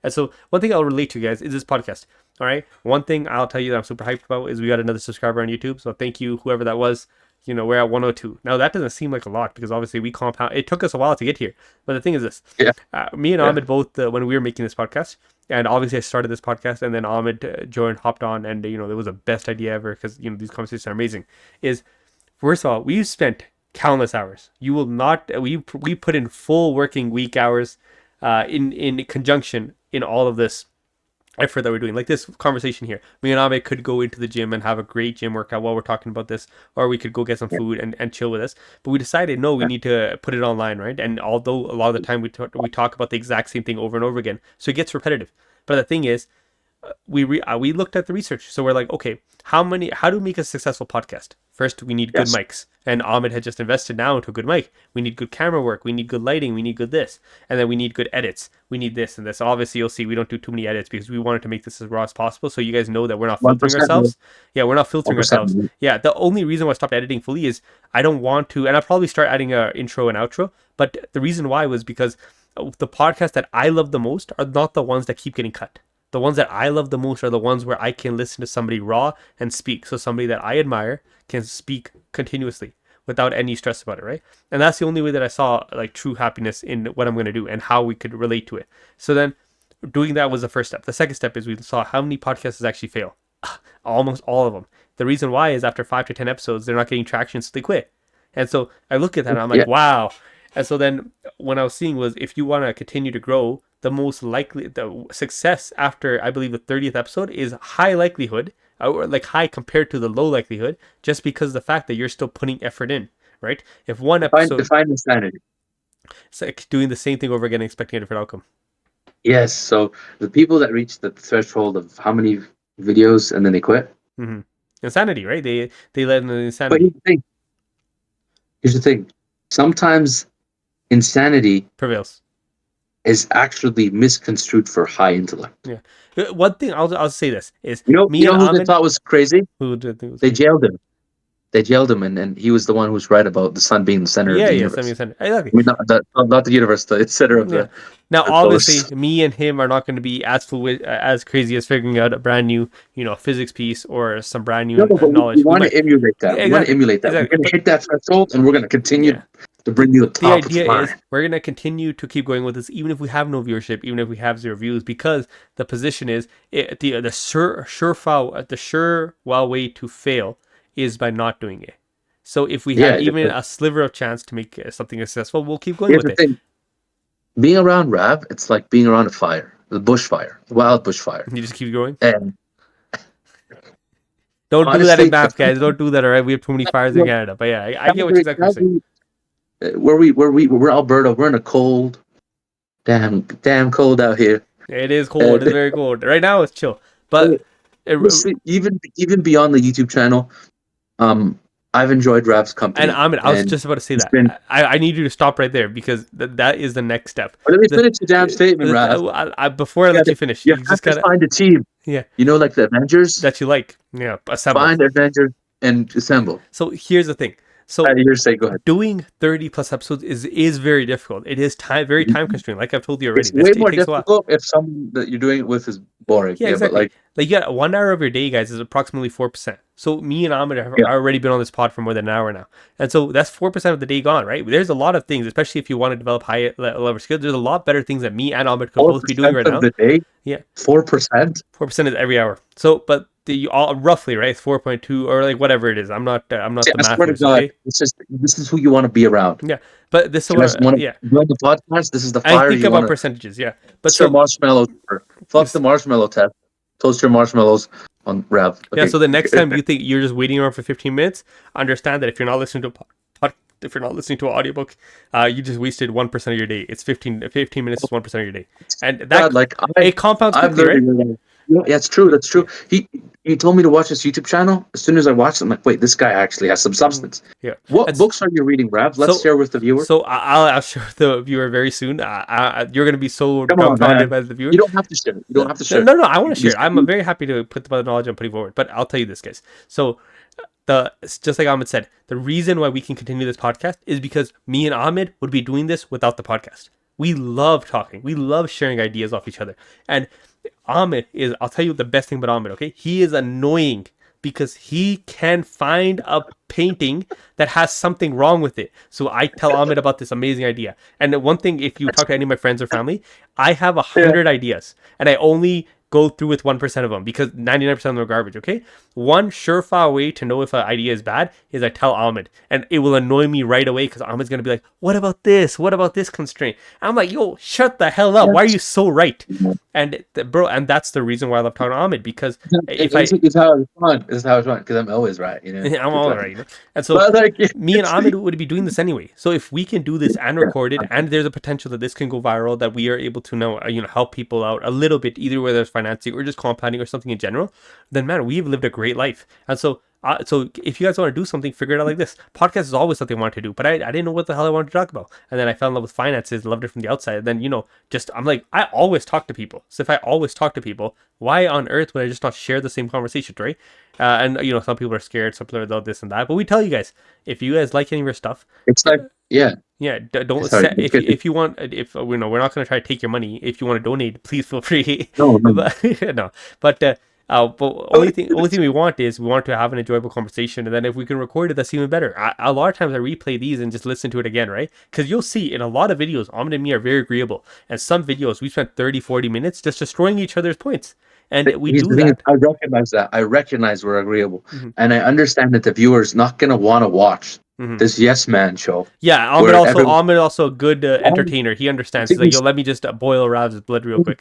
And so one thing I'll relate to, guys, is this podcast. All right. One thing I'll tell you that I'm super hyped about is we got another subscriber on YouTube. So thank you, whoever that was. We're at 102. Now that doesn't seem like a lot, because obviously we compound. It took us a while to get here. But the thing is this. Yeah. Me and Ahmed both, when we were making this podcast, and obviously I started this podcast, and then Ahmed hopped on, and it was the best idea ever, because these conversations are amazing. Is first of all, we spent countless hours. You will not. We put in full working week hours, in conjunction in all of this effort that we're doing. Like this conversation here, me and Ahmed could go into the gym and have a great gym workout while we're talking about this, or we could go get some food and chill with us. But we decided, no, we need to put it online, right? And although a lot of the time we talk about the exact same thing over and over again, so it gets repetitive. But the thing is, we looked at the research. So we're like, okay, how do we make a successful podcast? First, we need good mics. And Ahmed had just invested now into a good mic. We need good camera work. We need good lighting. We need good this. And then we need good edits. We need this and this. Obviously, you'll see we don't do too many edits, because we wanted to make this as raw as possible. So you guys know that we're not filtering ourselves. Yeah, we're not filtering ourselves. Yeah, the only reason why I stopped editing fully is I don't want to, and I'll probably start adding an intro and outro. But the reason why was because the podcasts that I love the most are not the ones that keep getting cut. The ones that I love the most are the ones where I can listen to somebody raw and speak. So somebody that I admire can speak continuously without any stress about it, right? And that's the only way that I saw like true happiness in what I'm going to do and how we could relate to it. So then doing that was the first step. The second step is we saw how many podcasts actually fail. Almost all of them. The reason why is after 5 to 10 episodes, they're not getting traction, so they quit. And so I look at that and I'm like, wow. And so then what I was seeing was, if you want to continue to grow, the most likely, the success after, I believe, the 30th episode is high likelihood, or like high compared to the low likelihood, just because of the fact that you're still putting effort in, right? If one episode... Define insanity. It's like doing the same thing over again and expecting a different outcome. Yes, so the people that reach the threshold of how many videos and then they quit. Mm-hmm. Insanity, right? They let in the insanity. But here's the thing. Sometimes insanity prevails. Is actually misconstrued for high intellect. Yeah. One thing I'll say this is, who they thought was crazy? Who did think was they crazy? jailed him. they jailed him, and he was the one who was right about the sun being the center of Yeah, the yeah, universe. exactly. I mean, not the universe, the center of Yeah. the Now, source. obviously, me and him are not going to be as fluid, as crazy as figuring out a brand new, physics piece or some brand No, new no, but we knowledge. We want might. to emulate Yeah, that. We want to emulate that. We're exactly. going to But hit that threshold, and we're going to continue yeah, to bring you the the top of the idea is line. we're going to continue to keep going with this, even if we have no viewership, even if we have zero views, because the position is the sure well way to fail is by not doing it. So if we have Yeah, even a sliver of chance to make something successful, we'll keep going here's with the it. thing: being around Rav, it's like being around a fire, the bushfire, the wild bushfire. You just keep going. And Don't do that in honestly, the math, guys. Don't do that. All right, we have too many fires in Canada. But yeah, I get what exactly you're saying. we're Alberta, we're in a cold, damn cold out here. It is cold. It's very cold. Right now, it's chill. But Honestly, even beyond the YouTube channel, um, I've enjoyed Rav's and company, I was and just about to say it's that. been. I need you to stop right there because that is the next step. Let me The, finish the damn statement, Rav. before I let you finish, You you have just to gotta, find a team. yeah, You know, like the Avengers. that you like. Yeah, assemble. Find Avengers and assemble. So here's the thing. So You're saying, go ahead. doing 30 plus episodes is very difficult. It is very time constrained. Like I've told you already. It's way It more takes a while. difficult if someone that you're doing it with is boring. Yeah, Yeah, but exactly. Like you got 1 hour of your day, guys, is approximately 4%. So me and Ahmed have yeah, already been on this pod for more than an hour now, and so that's 4% of the day gone, right? There's a lot of things, especially if you want to develop high level skills. There's a lot better things that me and Ahmed could both be doing 4% right of now. the day. Yeah, 4%. 4% is every hour. So, but the all roughly right, it's 4.2 or like whatever it is. I'm not See, the I math swear to whiz, God, okay? this is who you want to be around. Yeah, but this is You guys what want yeah. to join the podcast. This is the I fire think you about want to. percentages, yeah. But Toast your so marshmallows. Fuck it's, the marshmallow test. Toast your marshmallows on Rav. yeah, Okay. so the next time you think you're just waiting around for 15 minutes, understand that if you're not listening to if you're not listening to an audiobook, you just wasted 1% of your day. It's 15 minutes is 1% of your day. And that God, like it compounds I've quickly, right? literally. Yeah, it's true. That's true. He told me to watch this YouTube channel. As soon as I watched it, I'm like, wait, this guy actually has some substance. Yeah. What It's books are you reading, Rav? Let's so share with the viewer. so I'll share with the viewer very soon. You're gonna be so Come on, dumbfounded man. by the viewer. You don't have to share it. You don't have to No, share no, it. no. I want to These- share. I'm very happy to put the knowledge I'm putting forward. But I'll tell you this, guys. So it's just like Ahmed said, the reason why we can continue this podcast is because me and Ahmed would be doing this without the podcast. We love talking. We love sharing ideas off each other. And Ahmed is, I'll tell you the best thing about Ahmed, okay? He is annoying because he can find a painting that has something wrong with it. So I tell Ahmed about this amazing idea. And one thing, if you talk to any of my friends or family, I have 100 ideas and I only go through with 1% of them because 99% of them are garbage, okay? One surefire way to know if an idea is bad is I tell Ahmed, and it will annoy me right away because Ahmed's gonna be like, what about this? What about this constraint? I'm like, yo, shut the hell up. Why are you so right? And bro, and that's the reason why I love talking to Ahmed, because if it's how it's fun. It's how it's fun because I'm always right. You know, I'm all right. And so But like, me and Ahmed would be doing this anyway. So if we can do this and record it, and there's a potential that this can go viral, that we are able to know, help people out a little bit, either whether it's financing or just compounding or something in general, then man, we've lived a great life. And so if you guys want to do something, figure it out like this. Podcast is always something I wanted to do, but I didn't know what the hell I wanted to talk about. And then I fell in love with finances, loved it from the outside. And then, I'm like, I always talk to people. So if I always talk to people, why on earth would I just not share the same conversations, right? And some people are scared, some people are about this and that. But we tell you guys, if you guys like any of our stuff, it's like, yeah. yeah, don't Sorry, set, if you want, if we're not going to try to take your money. If you want to donate, please feel free. No. But only thing we want to have an enjoyable conversation, and then if we can record it, that's even better. A lot of times I replay these and just listen to it again, right? Because you'll see in a lot of videos, Ahmed and me are very agreeable, and some videos we spent 30-40 minutes just destroying each other's points, and we do that. I recognize that. I recognize we're agreeable, and I understand that the viewer's not going to want to watch this Yes Man show. Yeah, Ahmed also a good entertainer. He understands. He's like, yo, let me just boil Rav's blood real quick.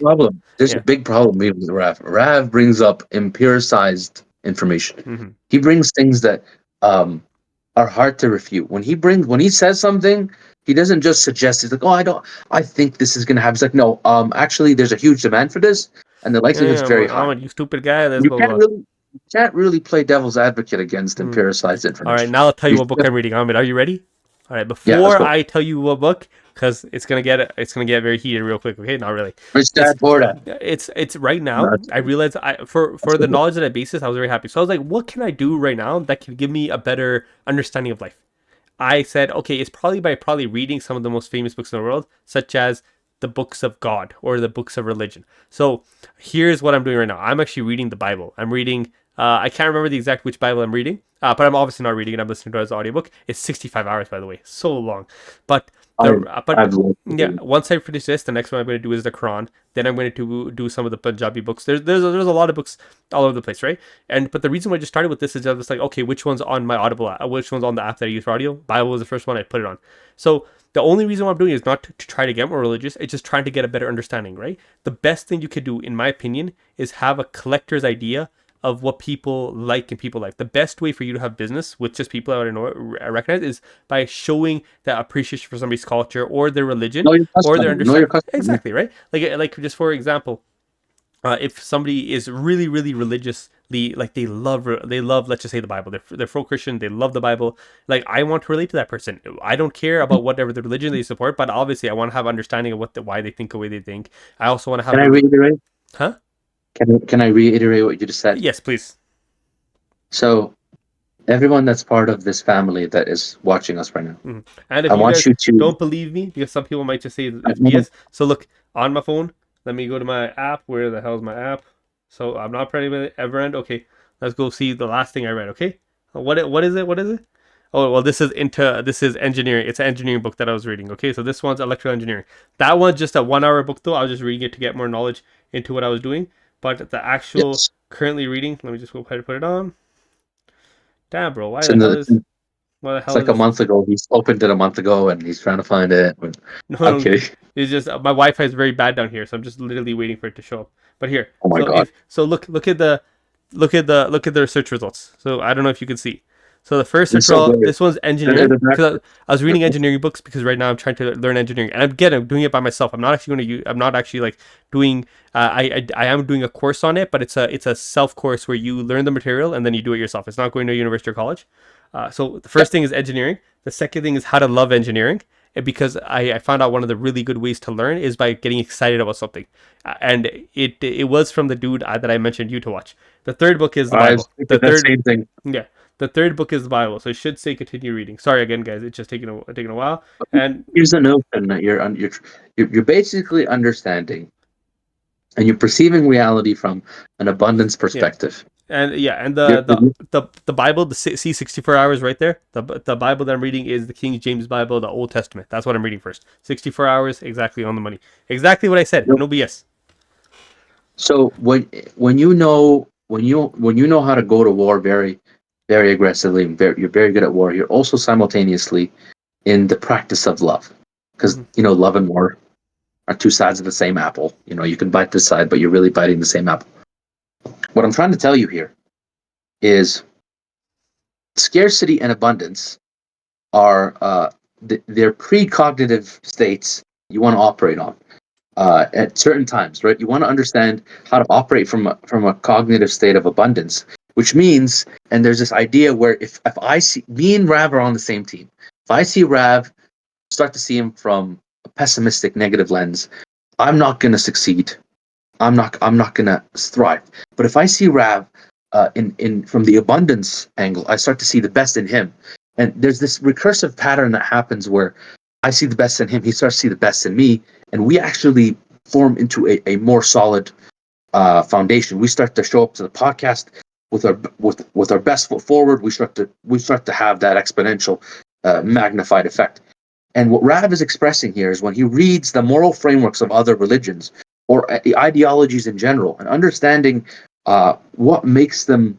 There's a big problem with Rav. Rav brings up empiricized information. He brings things that are hard to refute. When he says something, he doesn't just suggest. He's like, I think this is going to happen. He's like, no, actually, there's a huge demand for this, and the likelihood is very high. Ahmed, you stupid guy. You can't really play devil's advocate against empiricized information. All right, now I'll tell you what book I'm reading. Ahmed, are you ready? All right, Yeah, let's before go. I tell you what book, because it's gonna get very heated real quick. Okay, not really. Rich It's Dad Poor Dad. it's right now. That's, I realized for that's the good. knowledge that I based this, I was very happy. So I was like, what can I do right now that can give me a better understanding of life? I said, okay, it's probably reading some of the most famous books in the world, such as the books of God or the books of religion. So here's what I'm doing right now. I'm actually reading the Bible. I'm reading. I can't remember the exact which Bible I'm reading, but I'm obviously not reading it. I'm listening to it as an audiobook. It's 65 hours, by the way, so long. But I, I've loved yeah, it. once I finish this, the next one I'm going to do is the Quran. Then I'm going to do some of the Punjabi books. There's a lot of books all over the place, right? But the reason why I just started with this is I was like, okay, which one's on my Audible app? Which one's on the app that I use for audio? Bible was the first one I put it on. So the only reason why I'm doing it is not to try to get more religious. It's just trying to get a better understanding, right? The best thing you could do, in my opinion, is have a collector's idea of what people like and people like. The best way for you to have business with just people I recognize is by showing that appreciation for somebody's culture or their religion Know your or their customer. Know your understanding. customer. Exactly, right? Like just for example, if somebody is really really religiously, like they love, let's just say, the Bible, they're full Christian, they love the Bible, like I want to relate to that person. I don't care about whatever the religion they support, but obviously I want to have understanding of why they think the way they think. I also want to have Can I reiterate? huh Can I reiterate what you just said? yes please. So everyone that's part of this family that is watching us right now, Mhm. And I if you want guys you to. don't believe me, because some people might just say it's No, no. BS, so look on my phone. Let me go to my app. Where the hell is my app? So I'm not ready with Everend. Okay, let's go see the last thing I read. Okay, what is it? What is it? Oh well, this is engineering. It's an engineering book that I was reading. Okay, so this one's electrical engineering. That one's just a 1 hour book though. I was just reading it to get more knowledge into what I was doing. But the actual Yes. currently reading, let me just go ahead and put it on. Damn, bro, It's in the. why the It's hell like is a this? month ago. He's opened it a month ago, and he's trying to find it. No, I'm no, kidding. it's just my Wi-Fi is very bad down here, so I'm just literally waiting for it to show up. But here, Oh my god. look at the search results. So I don't know if you can see. So the first You're search so result, good. this one's And engineering, the back. because I was reading engineering books because right now I'm trying to learn engineering, and I'm doing it by myself. I'm not actually going to use. I'm not actually like doing. I am doing a course on it, but it's a self course where you learn the material and then you do it yourself. It's not going to a university or college. So the Yeah. first thing is engineering. The second thing is how to love engineering. Because I found out one of the really good ways to learn is by getting excited about something, and it was from the dude that I mentioned you to watch. The third book is the I was Bible. thinking that same thing. Yeah, the third book is the Bible. So it should say continue reading. Sorry again, guys. It's just taking a while. And Here's the notion that you're basically understanding and you're perceiving reality from an abundance yeah, perspective. and You're, the Bible, the C 64 hours right there. The Bible that I'm reading is the King James Bible, the Old Testament. That's what I'm reading first. 64 hours, exactly on the money. Exactly what I said. you're- No BS. so when you know how to go to war very aggressively, you're very good at war. You're also simultaneously in the practice of love, because Mm-hmm. love and war are two sides of the same apple. You can bite this side, but you're really biting the same apple. What I'm trying to tell you here is scarcity and abundance are they're precognitive states you want to operate on at certain times, right? You want to understand how to operate from a cognitive state of abundance, which means, and there's this idea where if I see me and Rav are on the same team, if I see Rav, start to see him from a pessimistic, negative lens, I'm not going to succeed. I'm not going to thrive. But if I see Rav in from the abundance angle, I start to see the best in him. And there's this recursive pattern that happens where I see the best in him, he starts to see the best in me, and we actually form into a more solid foundation. We start to show up to the podcast with our best foot forward. We start to have that exponential magnified effect. And what Rav is expressing here is when he reads the moral frameworks of other religions or ideologies in general, and understanding what makes them,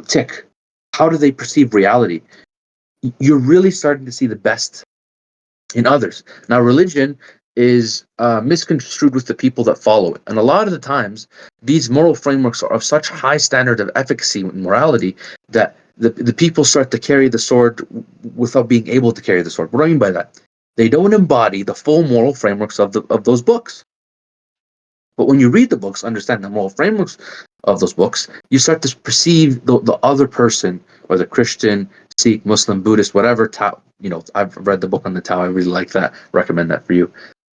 tick. How do they perceive reality? You're really starting to see the best in others. Now, religion is misconstrued with the people that follow it, and a lot of the times, these moral frameworks are of such high standard of efficacy and morality that the people start to carry the sword without being able to carry the sword. What do I mean by that? They don't embody the full moral frameworks of those books. But when you read the books, understand the moral frameworks of those books, you start to perceive the other person, or the Christian, Sikh, Muslim, Buddhist, whatever Tao, I've read the book on the Tao. I really like that. Recommend that for you.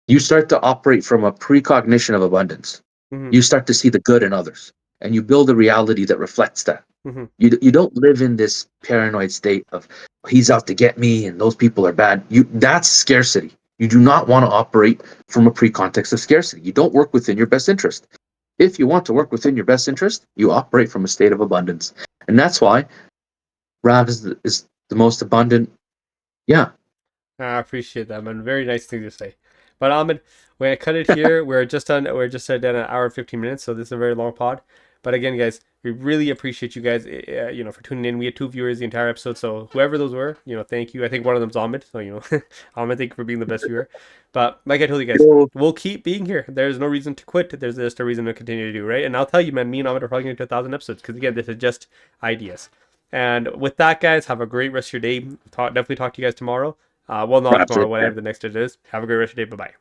You start to operate from a precognition of abundance. Mm-hmm. You start to see the good in others, and you build a reality that reflects that. Mm-hmm. You don't live in this paranoid state of he's out to get me and those people are bad. That's scarcity. You do not want to operate from a pre-context of scarcity. You don't work within your best interest. If you want to work within your best interest, you operate from a state of abundance. And that's why Rav is the most abundant. Yeah. I appreciate that, man. Very nice thing to say. But Ahmed, when I cut it here, we're just done an hour and 15 minutes, so this is a very long pod. But again, guys, we really appreciate you guys, for tuning in. We had 2 viewers the entire episode, so whoever those were, thank you. I think one of them's Ahmed, so Ahmed, thank you for being the best viewer. But like I told you guys, Well, we'll keep being here. There's no reason to quit. There's just a reason to continue to do, right? And I'll tell you, man, me and Ahmed are probably going to 1,000 episodes because again, this is just ideas. And with that, guys, have a great rest of your day. Definitely talk to you guys tomorrow. Well, not tomorrow, absolutely. whatever the next it is. Have a great rest of your day. Bye bye.